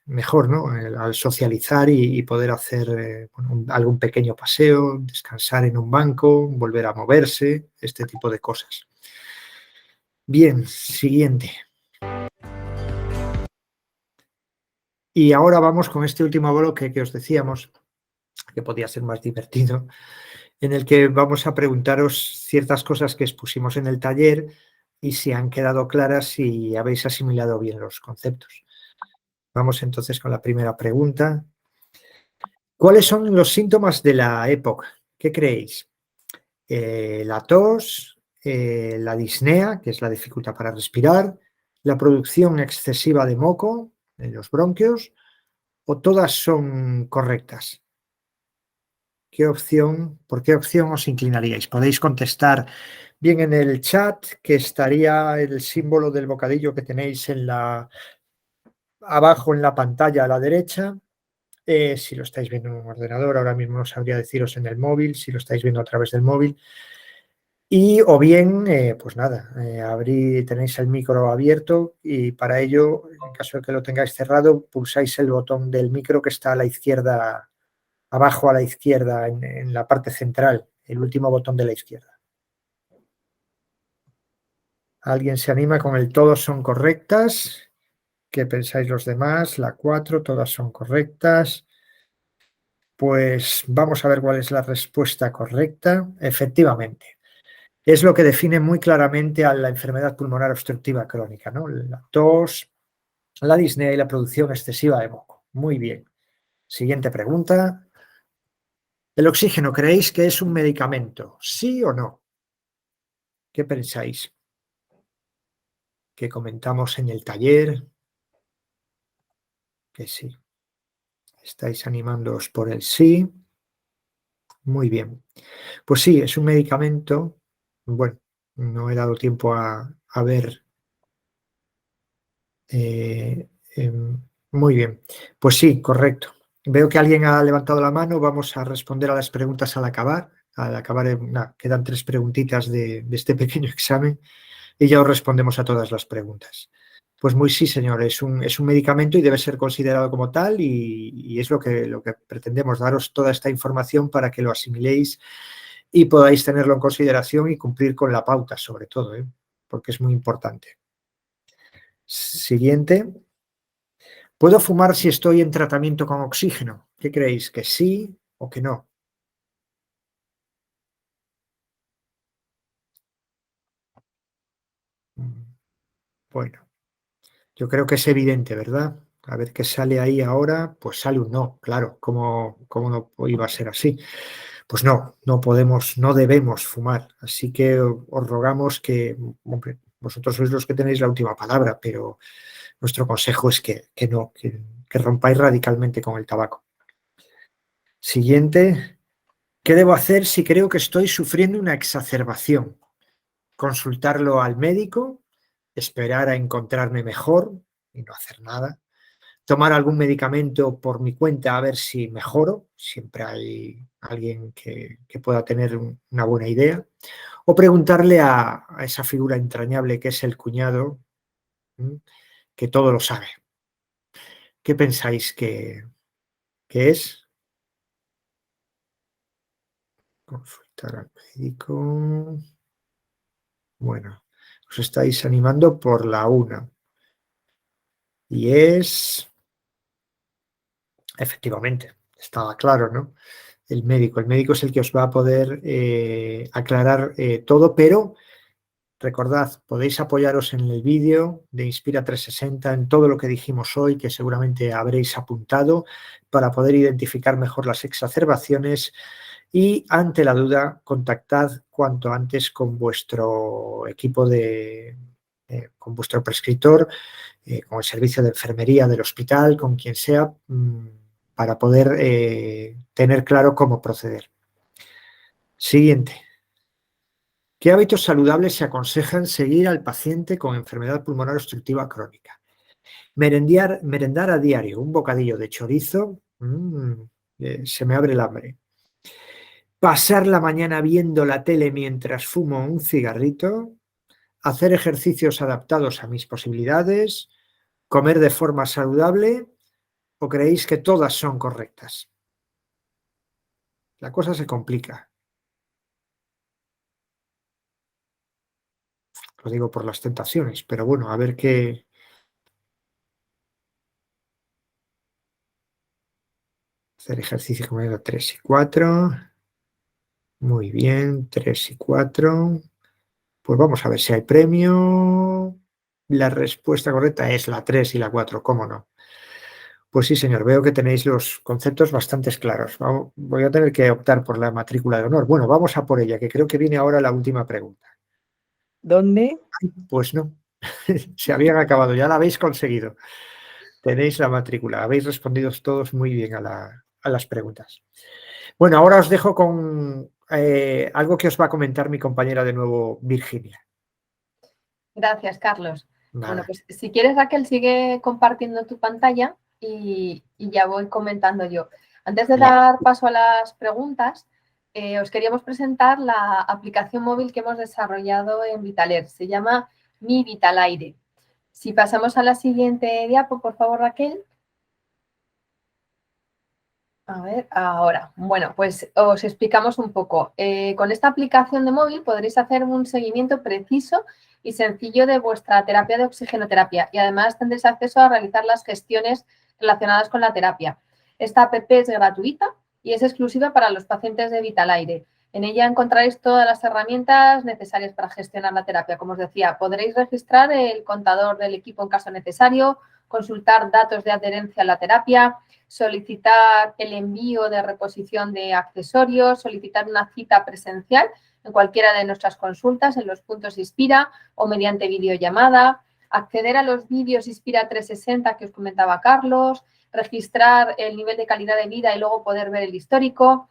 S2: mejor, ¿no? Al socializar y poder hacer algún pequeño paseo, descansar en un banco, volver a moverse, este tipo de cosas. Bien, siguiente. Y ahora vamos con este último bloque que os decíamos, que podía ser más divertido, en el que vamos a preguntaros ciertas cosas que expusimos en el taller y si han quedado claras y habéis asimilado bien los conceptos. Vamos entonces con la primera pregunta. ¿Cuáles son los síntomas de la EPOC? ¿Qué creéis? La tos, la disnea, que es la dificultad para respirar, la producción excesiva de moco en los bronquios, o todas son correctas. ¿Por qué opción os inclinaríais? Podéis contestar bien en el chat, que estaría el símbolo del bocadillo que tenéis abajo en la pantalla a la derecha. Si lo estáis viendo en un ordenador, ahora mismo no sabría deciros en el móvil, si lo estáis viendo a través del móvil. Y o bien, pues nada, tenéis el micro abierto y para ello, en caso de que lo tengáis cerrado, pulsáis el botón del micro que está a la izquierda, abajo a la izquierda, en la parte central, el último botón de la izquierda. ¿Alguien se anima con el todos son correctas? ¿Qué pensáis los demás? La 4, todas son correctas. Pues vamos a ver cuál es la respuesta correcta. Efectivamente, es lo que define muy claramente a la enfermedad pulmonar obstructiva crónica, ¿no? La tos, la disnea y la producción excesiva de moco. Muy bien. Siguiente pregunta. ¿El oxígeno creéis que es un medicamento? ¿Sí o no? ¿Qué pensáis? Que comentamos en el taller. Que sí. Estáis animándoos por el sí. Muy bien. Pues sí, es un medicamento. Bueno, no he dado tiempo a ver. Muy bien. Pues sí, correcto. Veo que alguien ha levantado la mano. Vamos a responder a las preguntas al acabar. Al acabar, quedan 3 preguntitas de este pequeño examen y ya os respondemos a todas las preguntas. Pues muy sí, señor, es un medicamento y debe ser considerado como tal y es lo que pretendemos, daros toda esta información para que lo asimiléis y podáis tenerlo en consideración y cumplir con la pauta, sobre todo, porque es muy importante. Siguiente. ¿Puedo fumar si estoy en tratamiento con oxígeno? ¿Qué creéis? ¿Que sí o que no? Bueno, yo creo que es evidente, ¿verdad? A ver qué sale ahí ahora. Pues sale un no, claro. ¿Cómo no iba a ser así? Pues no, no podemos, no debemos fumar. Así que os rogamos que, hombre, vosotros sois los que tenéis la última palabra, pero nuestro consejo es que no, que rompáis radicalmente con el tabaco. Siguiente. ¿Qué debo hacer si creo que estoy sufriendo una exacerbación? ¿Consultarlo al médico? ¿Esperar a encontrarme mejor y no hacer nada? ¿Tomar algún medicamento por mi cuenta a ver si mejoro? Siempre hay alguien que pueda tener una buena idea. O preguntarle a esa figura entrañable que es el cuñado, que todo lo sabe. ¿Qué pensáis que es? Consultar al médico. Bueno, os estáis animando por la 1. Y es... Efectivamente, estaba claro, ¿no? El médico es el que os va a poder aclarar todo, pero recordad, podéis apoyaros en el vídeo de Inspira 360, en todo lo que dijimos hoy, que seguramente habréis apuntado, para poder identificar mejor las exacerbaciones y, ante la duda, contactad cuanto antes con vuestro equipo con vuestro prescriptor, con el servicio de enfermería del hospital, con quien sea, para poder tener claro cómo proceder. Siguiente. ¿Qué hábitos saludables se aconsejan seguir al paciente con enfermedad pulmonar obstructiva crónica? Merendar a diario un bocadillo de chorizo, se me abre el hambre. Pasar la mañana viendo la tele mientras fumo un cigarrito, hacer ejercicios adaptados a mis posibilidades, comer de forma saludable, ¿o creéis que todas son correctas? La cosa se complica. Lo digo por las tentaciones, pero bueno, a ver qué... Hacer ejercicio como 3 y 4. Muy bien, 3 y 4. Pues vamos a ver si hay premio. La respuesta correcta es la 3 y la 4, ¿cómo no? Pues sí, señor, veo que tenéis los conceptos bastante claros. Voy a tener que optar por la matrícula de honor. Bueno, vamos a por ella, que creo que viene ahora la última pregunta.
S3: ¿Dónde?
S2: Pues no, se habían acabado, ya la habéis conseguido. Tenéis la matrícula, habéis respondido todos muy bien a las preguntas. Bueno, ahora os dejo con algo que os va a comentar mi compañera de nuevo, Virginia.
S1: Gracias, Carlos.
S2: Nada.
S1: Bueno, pues si quieres, Raquel, sigue compartiendo tu pantalla y ya voy comentando yo. Antes de dar paso a las preguntas, os queríamos presentar la aplicación móvil que hemos desarrollado en Vitaler. Se llama Mi Vitalaire. Si pasamos a la siguiente diapo, por favor, Raquel. A ver, ahora. Bueno, pues os explicamos un poco. Con esta aplicación de móvil podréis hacer un seguimiento preciso y sencillo de vuestra terapia de oxigenoterapia y además tendréis acceso a realizar las gestiones relacionadas con la terapia. Esta app es gratuita y es exclusiva para los pacientes de Vitalaire. En ella encontraréis todas las herramientas necesarias para gestionar la terapia. Como os decía, podréis registrar el contador del equipo en caso necesario, consultar datos de adherencia a la terapia, solicitar el envío de reposición de accesorios, solicitar una cita presencial en cualquiera de nuestras consultas en los puntos Inspira o mediante videollamada, acceder a los vídeos Inspira 360 que os comentaba Carlos, registrar el nivel de calidad de vida y luego poder ver el histórico,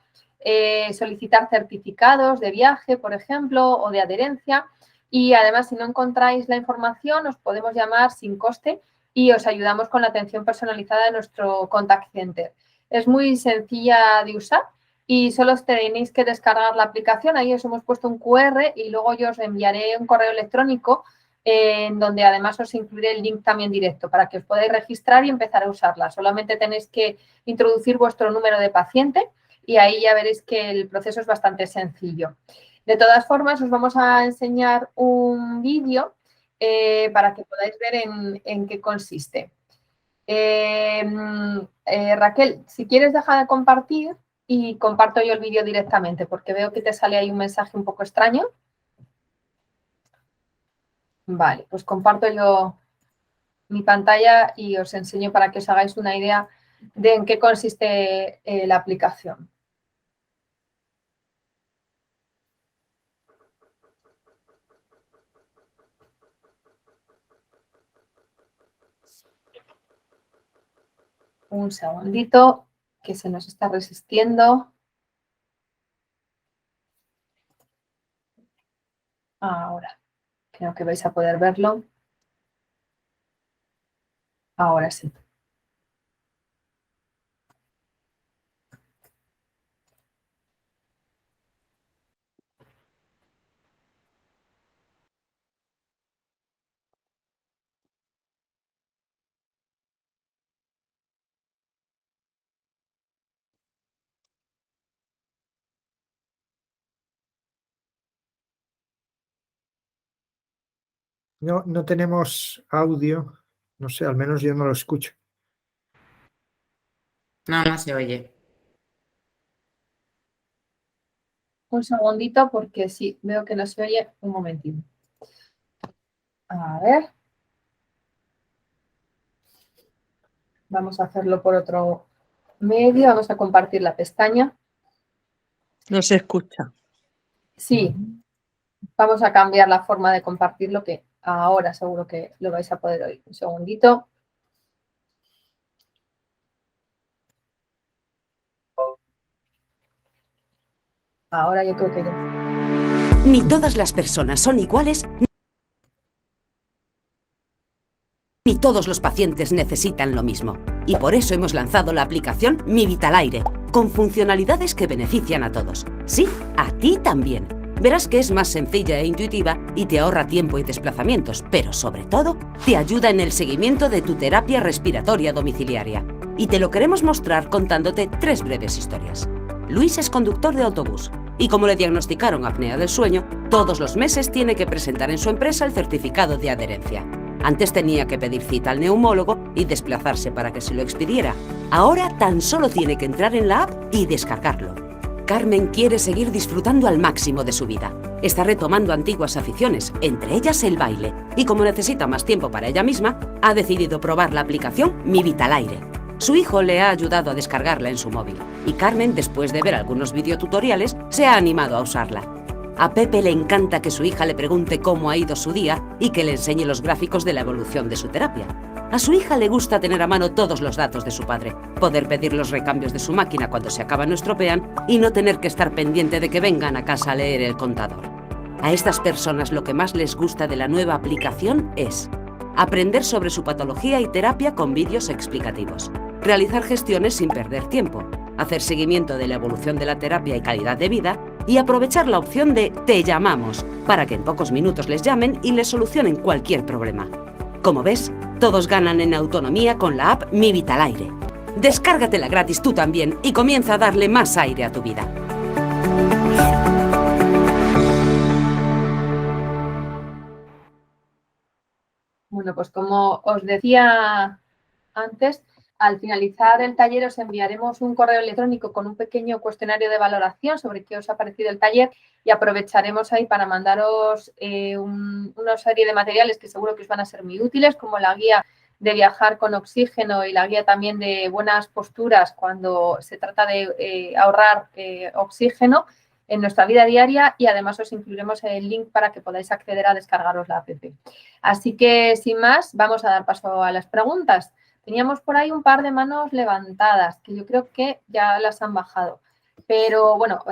S1: solicitar certificados de viaje, por ejemplo, o de adherencia. Y además, si no encontráis la información, os podemos llamar sin coste y os ayudamos con la atención personalizada de nuestro contact center. Es muy sencilla de usar y solo tenéis que descargar la aplicación. Ahí os hemos puesto un QR y luego yo os enviaré un correo electrónico en donde además os incluiré el link también directo para que os podáis registrar y empezar a usarla. Solamente tenéis que introducir vuestro número de paciente y ahí ya veréis que el proceso es bastante sencillo. De todas formas, os vamos a enseñar un vídeo para que podáis ver en qué consiste. Raquel, si quieres deja de compartir y comparto yo el vídeo directamente porque veo que te sale ahí un mensaje un poco extraño. Vale, pues comparto yo mi pantalla y os enseño para que os hagáis una idea de en qué consiste la aplicación. Un segundito, que se nos está resistiendo. Ahora, creo que vais a poder verlo. Ahora sí.
S2: No tenemos audio, no sé, al menos yo no lo escucho.
S6: No se oye.
S1: Un segundito porque sí, veo que no se oye. Un momentito. A ver. Vamos a hacerlo por otro medio. Vamos a compartir la pestaña.
S7: No se escucha.
S1: Sí, vamos a cambiar la forma de compartirlo que ahora seguro que lo vais a poder oír. Un segundito. Ahora yo creo que ya.
S8: Ni todas las personas son iguales, ni todos los pacientes necesitan lo mismo. Y por eso hemos lanzado la aplicación Mi Vitalaire, con funcionalidades que benefician a todos. Sí, a ti también. Verás que es más sencilla e intuitiva y te ahorra tiempo y desplazamientos, pero sobre todo, te ayuda en el seguimiento de tu terapia respiratoria domiciliaria. Y te lo queremos mostrar contándote 3 breves historias. Luis es conductor de autobús y como le diagnosticaron apnea del sueño, todos los meses tiene que presentar en su empresa el certificado de adherencia. Antes tenía que pedir cita al neumólogo y desplazarse para que se lo expidiera. Ahora tan solo tiene que entrar en la app y descargarlo. Carmen quiere seguir disfrutando al máximo de su vida. Está retomando antiguas aficiones, entre ellas el baile, y como necesita más tiempo para ella misma, ha decidido probar la aplicación Mi Vitalaire. Su hijo le ha ayudado a descargarla en su móvil y Carmen, después de ver algunos videotutoriales, se ha animado a usarla. A Pepe le encanta que su hija le pregunte cómo ha ido su día y que le enseñe los gráficos de la evolución de su terapia. A su hija le gusta tener a mano todos los datos de su padre, poder pedir los recambios de su máquina cuando se acaban o estropean y no tener que estar pendiente de que vengan a casa a leer el contador. A estas personas lo que más les gusta de la nueva aplicación es aprender sobre su patología y terapia con vídeos explicativos, realizar gestiones sin perder tiempo, hacer seguimiento de la evolución de la terapia y calidad de vida y aprovechar la opción de Te llamamos para que en pocos minutos les llamen y les solucionen cualquier problema. Como ves, todos ganan en autonomía con la app Mi Vitalaire. Descárgatela gratis tú también y comienza a darle más aire a tu vida.
S1: Bueno, pues como os decía antes, Al finalizar el taller os enviaremos un correo electrónico con un pequeño cuestionario de valoración sobre qué os ha parecido el taller y aprovecharemos ahí para mandaros una serie de materiales que seguro que os van a ser muy útiles, como la guía de viajar con oxígeno y la guía también de buenas posturas cuando se trata de ahorrar oxígeno en nuestra vida diaria, y además os incluiremos el link para que podáis acceder a descargaros la app. Así que, sin más, vamos a dar paso a las preguntas. Teníamos por ahí un par de manos levantadas, que yo creo que ya las han bajado. Pero bueno,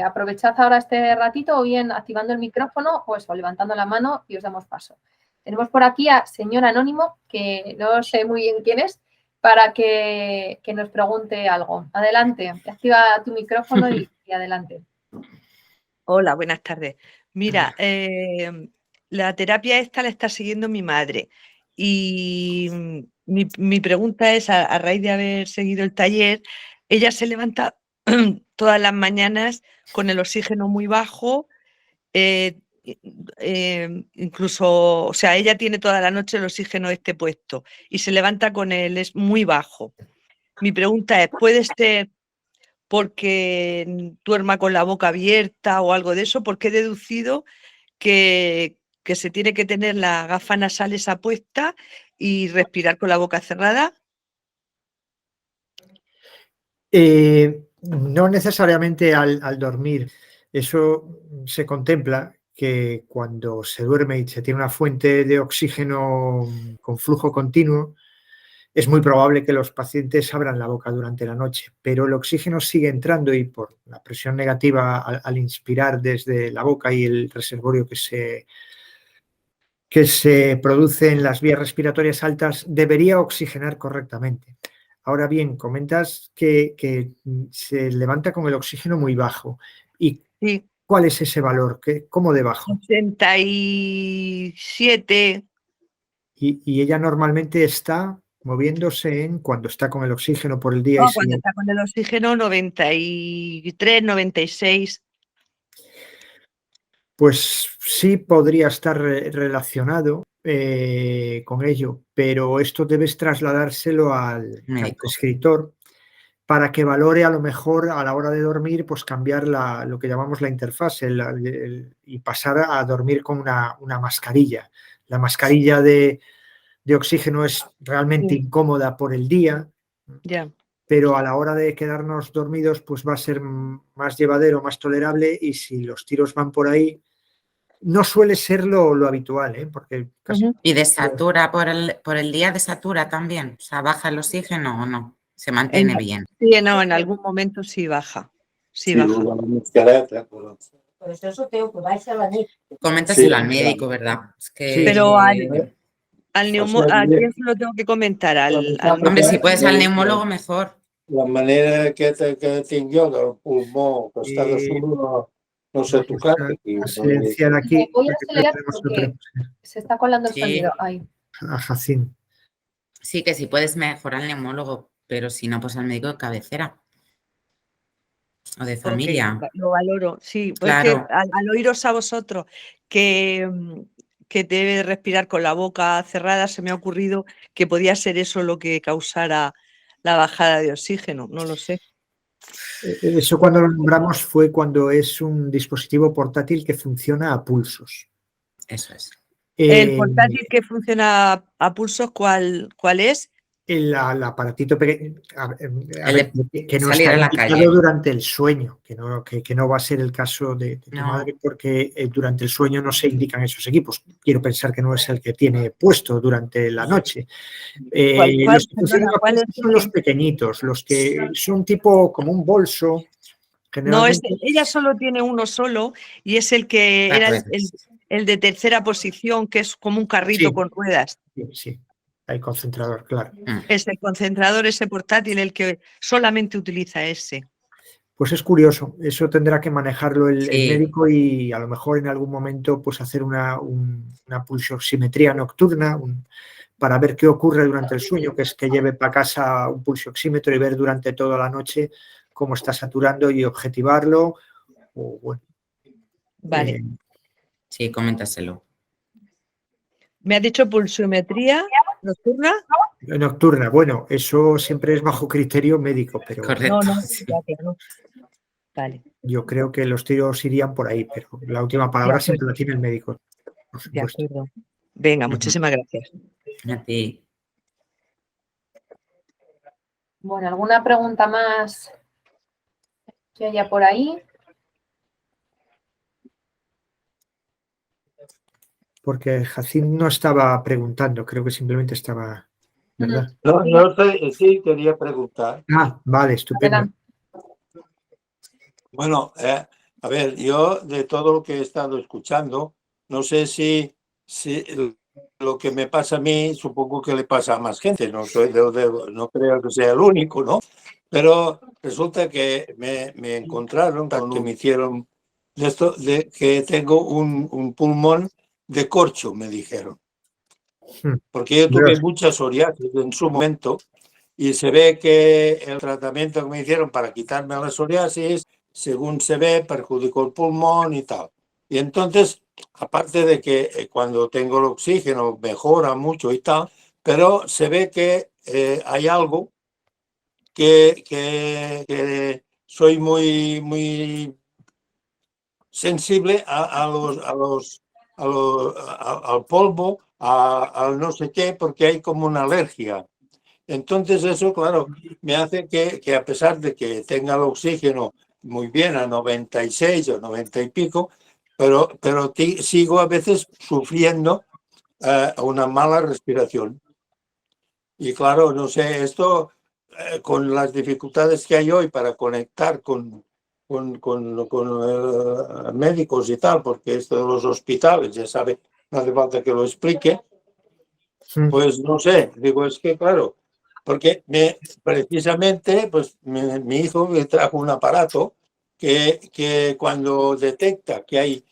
S1: aprovechad ahora este ratito, o bien activando el micrófono o eso, levantando la mano, y os damos paso. Tenemos por aquí a señor Anónimo, que no sé muy bien quién es, para que nos pregunte algo. Adelante, activa tu micrófono y adelante.
S7: Hola, buenas tardes. Mira, la terapia esta la está siguiendo mi madre y mi pregunta es, a raíz de haber seguido el taller, ella se levanta todas las mañanas con el oxígeno muy bajo, incluso, o sea, ella tiene toda la noche el oxígeno puesto y se levanta con él, es muy bajo. Mi pregunta es, ¿puede ser porque duerma con la boca abierta o algo de eso? Porque he deducido que se tiene que tener la gafa nasal esa puesta y respirar con la boca cerrada.
S2: No necesariamente al dormir. Eso se contempla, que cuando se duerme y se tiene una fuente de oxígeno con flujo continuo, es muy probable que los pacientes abran la boca durante la noche, pero el oxígeno sigue entrando y por la presión negativa al inspirar desde la boca y el reservorio que se produce en las vías respiratorias altas debería oxigenar correctamente. Ahora bien, comentas que se levanta con el oxígeno muy bajo. ¿Y
S7: Sí,
S2: cuál es ese valor? ¿Cómo de bajo?
S7: 67.
S2: Y ella normalmente está moviéndose cuando está con el oxígeno por el día.
S7: No, cuando está con el oxígeno 93, 96.
S2: Pues sí podría estar relacionado con ello, pero esto debes trasladárselo al prescriptor para que valore, a lo mejor a la hora de dormir, pues cambiar lo que llamamos la interfase y pasar a dormir con una mascarilla. La mascarilla de oxígeno es realmente incómoda por el día,
S7: Ya.
S2: pero a la hora de quedarnos dormidos pues va a ser más llevadero, más tolerable, y si los tiros van por ahí, no suele ser lo habitual, porque casi...
S6: ¿Y desatura por el día, desatura también? O sea, ¿baja el oxígeno o no? ¿Se mantiene bien?
S7: Sí, no, en algún momento sí baja. Sí, baja.
S9: Pues eso tengo que vais a la médico.
S6: Coméntaselo al médico, ¿verdad? Es que...
S2: Sí.
S7: Pero ¿a quién se lo tengo que comentar?
S6: Hombre, si puedes al neumólogo, mejor.
S10: La manera que te inyecta el pulmón, costado no sé tu clase.
S2: Silenciar aquí.
S1: Voy a acelerar porque se está colando el sonido ahí.
S2: A Jacín.
S6: Sí, que si puedes mejor al neumólogo, pero si no, pues al médico de cabecera. O de familia.
S7: Okay, lo valoro, sí.
S6: Claro.
S7: Porque al oíros a vosotros que debe respirar con la boca cerrada, se me ha ocurrido que podía ser eso lo que causara la bajada de oxígeno, no lo sé.
S2: Eso cuando lo nombramos fue cuando es un dispositivo portátil que funciona a pulsos.
S6: Eso es.
S7: El portátil que funciona a pulsos, ¿cuál es?
S2: El aparatito pequeño, que no está indicado durante el sueño, que no va a ser el caso de tu madre, porque durante el sueño no se indican esos equipos. Quiero pensar que no es el que tiene puesto durante la noche. Los que funcionan a pulsos son los pequeñitos, los que son tipo como un bolso.
S7: No, ella solo tiene uno solo y es el que era el de tercera posición, que es como un carrito con ruedas.
S2: Sí. El concentrador, claro.
S7: Es el concentrador, ese portátil, el que solamente utiliza ese.
S2: Pues es curioso, eso tendrá que manejarlo el médico, y a lo mejor en algún momento pues hacer una pulsioximetría nocturna para ver qué ocurre durante el sueño, que es que lleve para casa un pulsioxímetro y ver durante toda la noche cómo está saturando y objetivarlo. O, bueno, Nocturna, bueno, eso siempre es bajo criterio médico, pero
S6: Correcto.
S7: No,
S6: Sí.
S7: ya, claro. Vale,
S2: yo creo que los tiros irían por ahí, pero la última palabra
S7: acuerdo.
S2: siempre la tiene el médico, por
S7: de
S2: supuesto.
S7: acuerdo. Venga,
S6: Ujú.
S7: muchísimas gracias.
S6: A ti.
S1: Bueno, ¿alguna pregunta más que haya por ahí?
S2: Porque Jacín no estaba preguntando, creo que simplemente estaba, ¿verdad?
S10: No, no sé, sí quería preguntar.
S2: Ah, vale, estupendo.
S1: Adelante.
S10: Bueno, a ver, yo de todo lo que he estado escuchando, no sé si lo que me pasa a mí, supongo que le pasa a más gente, no no creo que sea el único, ¿no? Pero resulta que me encontraron, cuando me hicieron esto, de que tengo un pulmón de corcho, me dijeron. Porque yo tuve mucha psoriasis en su momento y se ve que el tratamiento que me hicieron para quitarme la psoriasis, según se ve, perjudicó el pulmón y tal. Y entonces, aparte de que cuando tengo el oxígeno mejora mucho y tal, pero se ve que hay algo que soy muy sensible al polvo, al no sé qué, porque hay como una alergia. Entonces eso, claro, me hace que a pesar de que tenga el oxígeno muy bien a 96 o 90 y pico, pero sigo a veces sufriendo una mala respiración. Y claro, no sé, esto con las dificultades que hay hoy para conectar con médicos y tal, porque esto de los hospitales, ya sabe, no hace falta que lo explique, pues no sé, digo, es que claro, porque precisamente pues mi hijo me trajo un aparato que cuando detecta que hay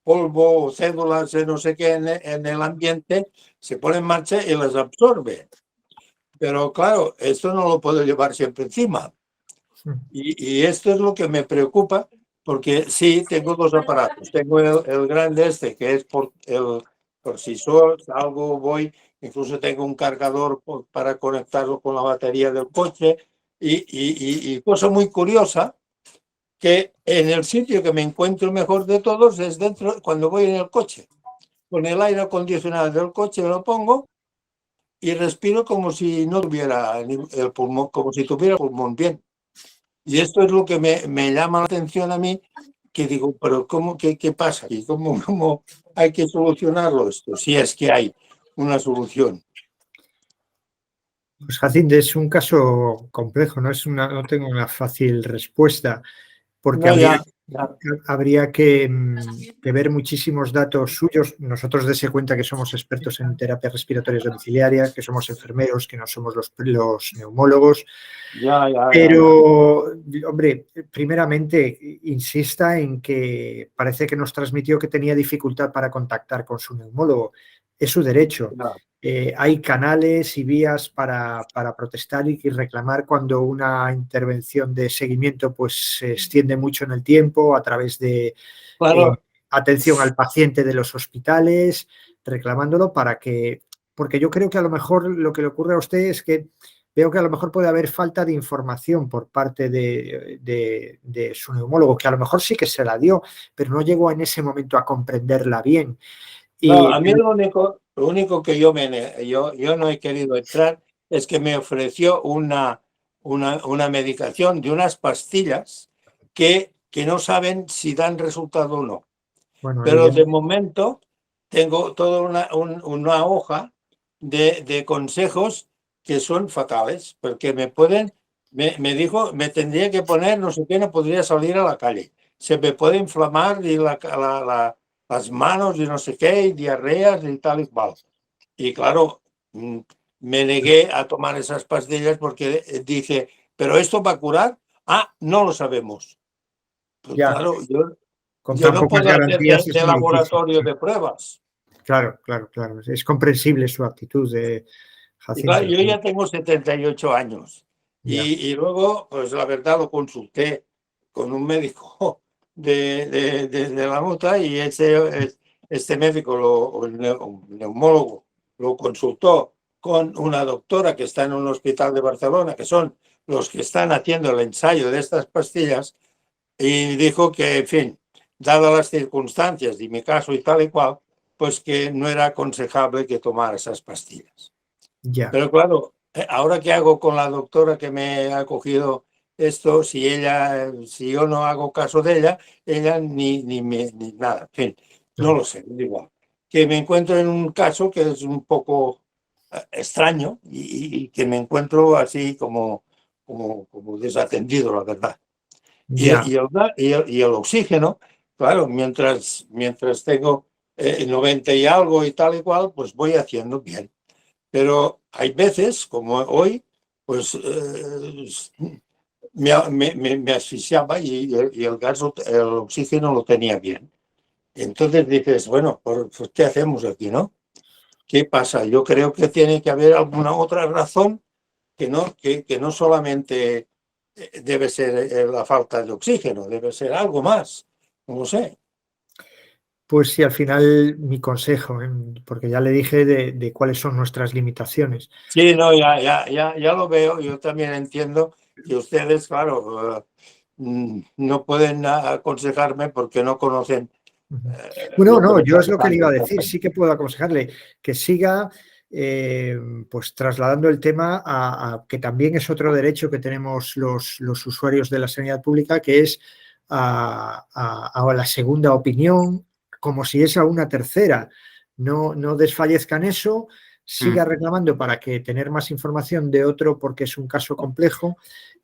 S10: polvo o células de no sé qué en el ambiente, se pone en marcha y las absorbe. Pero claro, esto no lo puedo llevar siempre encima. Y esto es lo que me preocupa, porque sí, tengo dos aparatos. Tengo el grande este, que es por si salgo, voy, incluso tengo un cargador para conectarlo con la batería del coche. Y cosa muy curiosa, que en el sitio que me encuentro mejor de todos es dentro, cuando voy en el coche. Con el aire acondicionado del coche lo pongo y respiro como si no tuviera el pulmón, como si tuviera el pulmón bien. Y esto es lo que me llama la atención a mí, que digo, pero qué pasa? ¿Y cómo hay que solucionarlo esto? Si es que hay una solución.
S2: Pues Jacinto, es un caso complejo, no tengo una fácil respuesta, porque
S10: No, ya.
S2: habría que ver muchísimos datos suyos. Nosotros dése cuenta que somos expertos en terapias respiratorias domiciliarias, que somos enfermeros, que no somos los neumólogos.
S10: Ya.
S2: Pero, hombre, primeramente, insista en que parece que nos transmitió que tenía dificultad para contactar con su neumólogo. Es su derecho. Hay canales y vías para protestar y reclamar cuando una intervención de seguimiento pues se extiende mucho en el tiempo a través de atención al paciente de los hospitales, reclamándolo porque yo creo que a lo mejor lo que le ocurre a usted es que veo que a lo mejor puede haber falta de información por parte de su neumólogo, que a lo mejor sí que se la dio, pero no llegó en ese momento a comprenderla bien.
S10: No, a mí lo único que yo no he querido entrar es que me ofreció una medicación de unas pastillas que no saben si dan resultado o no.
S2: Bueno,
S10: pero de momento tengo toda una hoja de consejos que son fatales, porque me dijo, me tendría que poner, no sé qué, no podría salir a la calle. Se me puede inflamar y las manos y no sé qué, y diarreas y tal y cual. Y claro, me negué a tomar esas pastillas porque dice, ¿pero esto va a curar? Ah, no lo sabemos. Pues
S2: ya.
S10: claro,
S2: Con
S10: yo
S2: tan
S10: no
S2: pocas
S10: puedo hacer
S2: garantías es
S10: de
S2: muy
S10: laboratorio
S2: difícil.
S10: de pruebas.
S2: Claro. Es comprensible su actitud de
S10: Y claro,
S2: Jacinto.
S10: yo ya tengo 78 años y luego, pues la verdad, lo consulté con un médico de la nota y este médico, el neumólogo, lo consultó con una doctora que está en un hospital de Barcelona, que son los que están haciendo el ensayo de estas pastillas, y dijo que, en fin, dadas las circunstancias de mi caso y tal y cual, pues que no era aconsejable que tomara esas pastillas.
S2: Ya.
S10: Pero claro, ahora qué hago con la doctora que me ha cogido esto, si yo no hago caso de ella ni nada, en fin, no lo sé, igual. Que me encuentro en un caso que es un poco extraño y que me encuentro así como desatendido, la verdad. Y el oxígeno, claro, mientras tengo 90 y algo y tal y cual, pues voy haciendo bien. Pero hay veces, como hoy, pues me asfixiaba y el oxígeno lo tenía bien. Entonces dices, bueno, pues, ¿qué hacemos aquí, no? ¿Qué pasa? Yo creo que tiene que haber alguna otra razón que no solamente debe ser la falta de oxígeno, debe ser algo más, no sé.
S2: Pues sí, al final mi consejo, porque ya le dije de cuáles son nuestras limitaciones.
S10: Sí, no, ya lo veo, yo también entiendo que ustedes, claro, no pueden aconsejarme porque no conocen.
S2: Bueno, no, yo es lo que le iba a decir, sí que puedo aconsejarle que siga pues trasladando el tema a que también es otro derecho que tenemos los usuarios de la sanidad pública, que es a la segunda opinión, como si es a una tercera. No desfallezca en eso, siga reclamando para que tener más información de otro porque es un caso complejo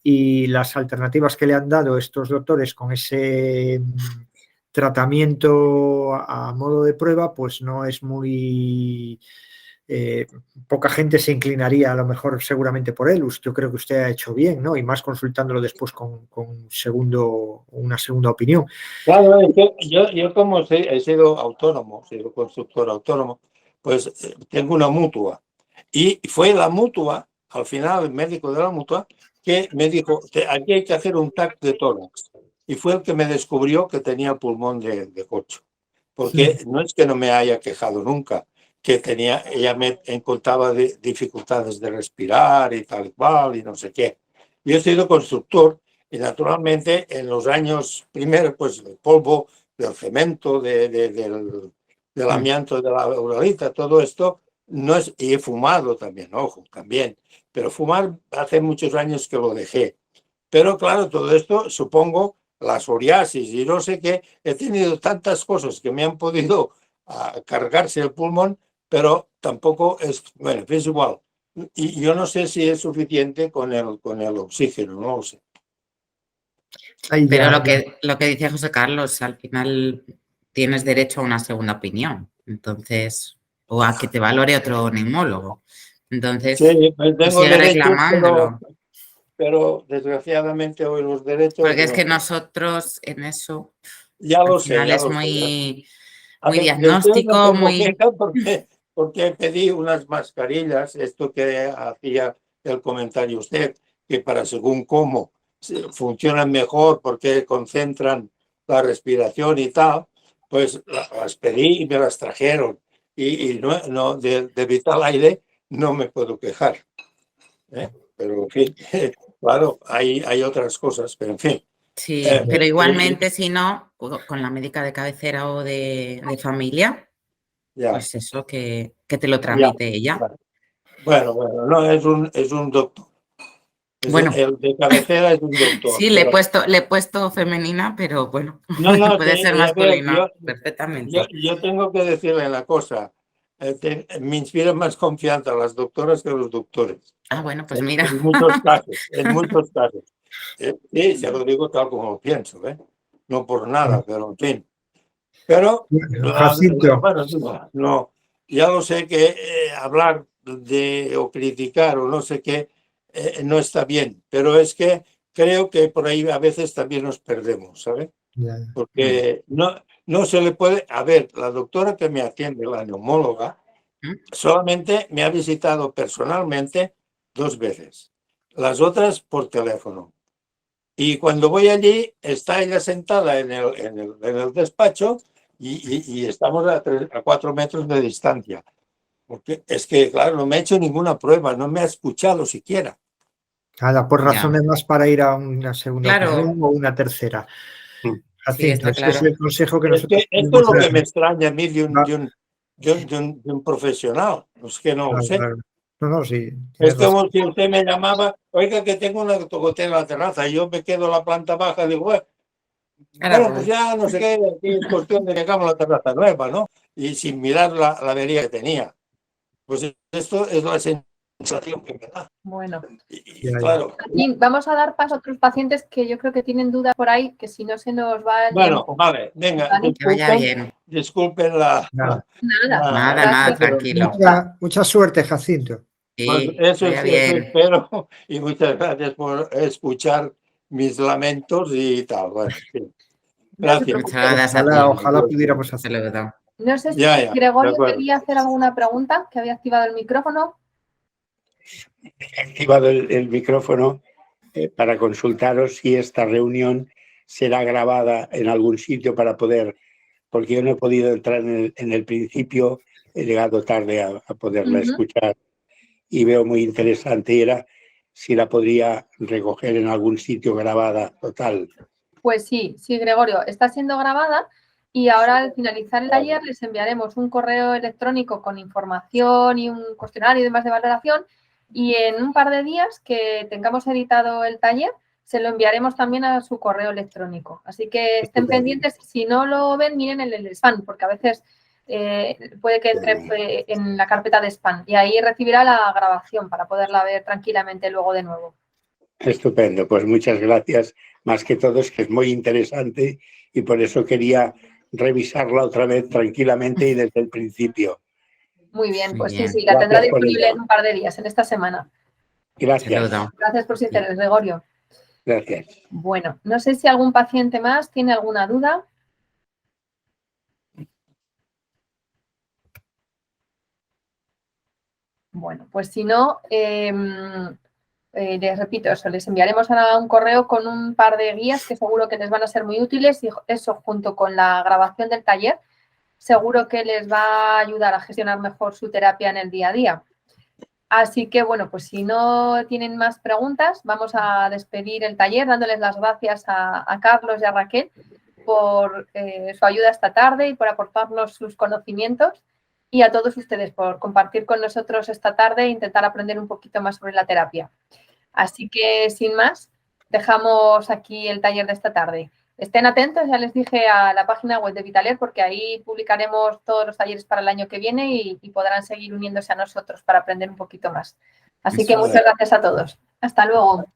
S2: y las alternativas que le han dado estos doctores con ese tratamiento a modo de prueba, pues no es muy... poca gente se inclinaría a lo mejor seguramente por él. Yo creo que usted ha hecho bien, ¿no? Y más consultándolo después con una segunda opinión.
S10: Claro, es que yo como he sido autónomo, he sido constructor autónomo, pues tengo una mutua. Y fue la mutua, al final el médico de la mutua, que me dijo, aquí hay que hacer un TAC de tórax. Y fue el que me descubrió que tenía pulmón de corcho. Porque no es que no me haya quejado nunca, que ella me encontraba dificultades de respirar y tal y cual y no sé qué. Yo he sido constructor y naturalmente en los años primero, pues el polvo del cemento, del amianto de la uralita, todo esto, no es, y he fumado también, ojo, también, pero fumar hace muchos años que lo dejé. Pero claro, todo esto, supongo, la psoriasis y no sé qué, he tenido tantas cosas que me han podido cargarse el pulmón, pero tampoco es, bueno, es igual. Y yo no sé si es suficiente con el oxígeno, no lo sé.
S6: Pero lo que dice José Carlos, al final tienes derecho a una segunda opinión, entonces, o a que te valore otro neumólogo. Entonces,
S10: sí, pues tengo
S6: sigue
S10: derechos,
S6: reclamándolo.
S10: Pero desgraciadamente hoy los derechos...
S6: Porque es que nosotros en eso,
S10: ya lo
S6: al
S10: sé,
S6: final
S10: ya
S6: es
S10: lo sé.
S6: muy
S10: De
S6: diagnóstico,
S10: no tengo
S6: muy...
S10: queja porque pedí unas mascarillas, esto que hacía el comentario usted, que para según cómo funcionan mejor porque concentran la respiración y tal, pues las pedí y me las trajeron. Y no de Vital Aire no me puedo quejar. Pero en fin, claro, hay otras cosas, pero en fin.
S6: Sí, pero igualmente si no, con la médica de cabecera o de familia, pues eso, que te lo tramite ella.
S10: Bueno, no, es un doctor.
S6: Bueno,
S10: el de cabecera es un doctor.
S6: sí, le he puesto femenina, pero bueno,
S10: No,
S6: puede ser
S10: ya veo,
S6: masculina perfectamente.
S10: yo tengo que decirle una cosa. Me inspiran más confianza las doctoras que los doctores.
S6: Ah, bueno, pues mira.
S10: En muchos casos, en muchos casos. Sí, se lo digo tal como lo pienso, no por nada, pero en fin. Pero,
S2: Jacinto.
S10: bueno, no, ya lo sé que hablar o criticar o no sé qué no está bien, pero es que creo que por ahí a veces también nos perdemos, ¿sabes? Porque no se le puede... A ver, la doctora que me atiende, la neumóloga, solamente me ha visitado personalmente 2 veces, las otras por teléfono. Y cuando voy allí, está ella sentada en el despacho y estamos a 4 metros de distancia. Porque es que, claro, no me ha hecho ninguna prueba, no me ha escuchado siquiera.
S2: Nada, por razones más para ir a una segunda opinión o una tercera. Jacinto,
S6: está
S2: este es
S6: claro.
S2: el consejo que
S10: Es
S2: nosotros
S10: que esto es lo que me extraña a mí de un profesional. Es que no lo sé.
S2: Claro. No, sí.
S10: Es como si usted me llamaba, oiga, que tengo una tocotera en la terraza y yo me quedo en la planta baja y digo, bueno, pues ya no sé qué, aquí es cuestión de que hagamos la terraza nueva, ¿no? Y sin mirar la avería que tenía. Pues esto es la sensación que me da.
S1: Bueno,
S10: Claro.
S1: aquí vamos a dar paso a otros pacientes que yo creo que tienen dudas por ahí, que si no se nos va el
S10: Bueno,
S1: tiempo.
S10: vale, venga,
S6: Que vaya bien.
S10: disculpen la...
S6: Nada, tranquilo.
S2: Mucha suerte, Jacinto.
S10: Pues
S6: Sí,
S10: eso
S6: vaya
S10: es,
S6: bien.
S10: eso espero, y muchas gracias por escuchar mis lamentos y tal. Bueno, sí. Gracias.
S6: Muchas gracias a ti.
S2: Ojalá pudiéramos hacer.
S6: Saludos.
S1: No sé si
S10: Ya, de
S1: Gregorio
S10: acuerdo.
S1: quería hacer alguna pregunta, que había activado el micrófono.
S9: He activado el micrófono para consultaros si esta reunión será grabada en algún sitio para poder, porque yo no he podido entrar en el principio, he llegado tarde a poderla escuchar y veo muy interesante y era si la podría recoger en algún sitio grabada total.
S1: Pues sí, Gregorio, está siendo grabada y ahora al finalizar el taller les enviaremos un correo electrónico con información y un cuestionario y demás de valoración y en un par de días que tengamos editado el taller se lo enviaremos también a su correo electrónico. Así que estén pendientes, si no lo ven, miren en el spam, porque a veces puede que entre en la carpeta de spam y ahí recibirá la grabación para poderla ver tranquilamente luego de nuevo.
S9: Estupendo, pues muchas gracias. Más que todo es que es muy interesante y por eso quería revisarla otra vez tranquilamente y desde el principio.
S1: Muy bien, pues
S6: bien.
S1: sí, la tendrá
S9: Gracias por
S1: disponible
S9: ello.
S1: en un par de días, en esta semana.
S9: Gracias.
S1: Gracias por su interés, Gregorio.
S9: Gracias.
S1: Bueno, no sé si algún paciente más tiene alguna duda. Bueno, pues si no, les repito eso, les enviaremos ahora un correo con un par de guías que seguro que les van a ser muy útiles y eso junto con la grabación del taller seguro que les va a ayudar a gestionar mejor su terapia en el día a día. Así que, bueno, pues si no tienen más preguntas, vamos a despedir el taller dándoles las gracias a Carlos y a Raquel por su ayuda esta tarde y por aportarnos sus conocimientos y a todos ustedes por compartir con nosotros esta tarde e intentar aprender un poquito más sobre la terapia. Así que, sin más, dejamos aquí el taller de esta tarde. Estén atentos, ya les dije, a la página web de Vitaler porque ahí publicaremos todos los talleres para el año que viene y podrán seguir uniéndose a nosotros para aprender un poquito más. Así que muchas gracias a todos. Hasta luego.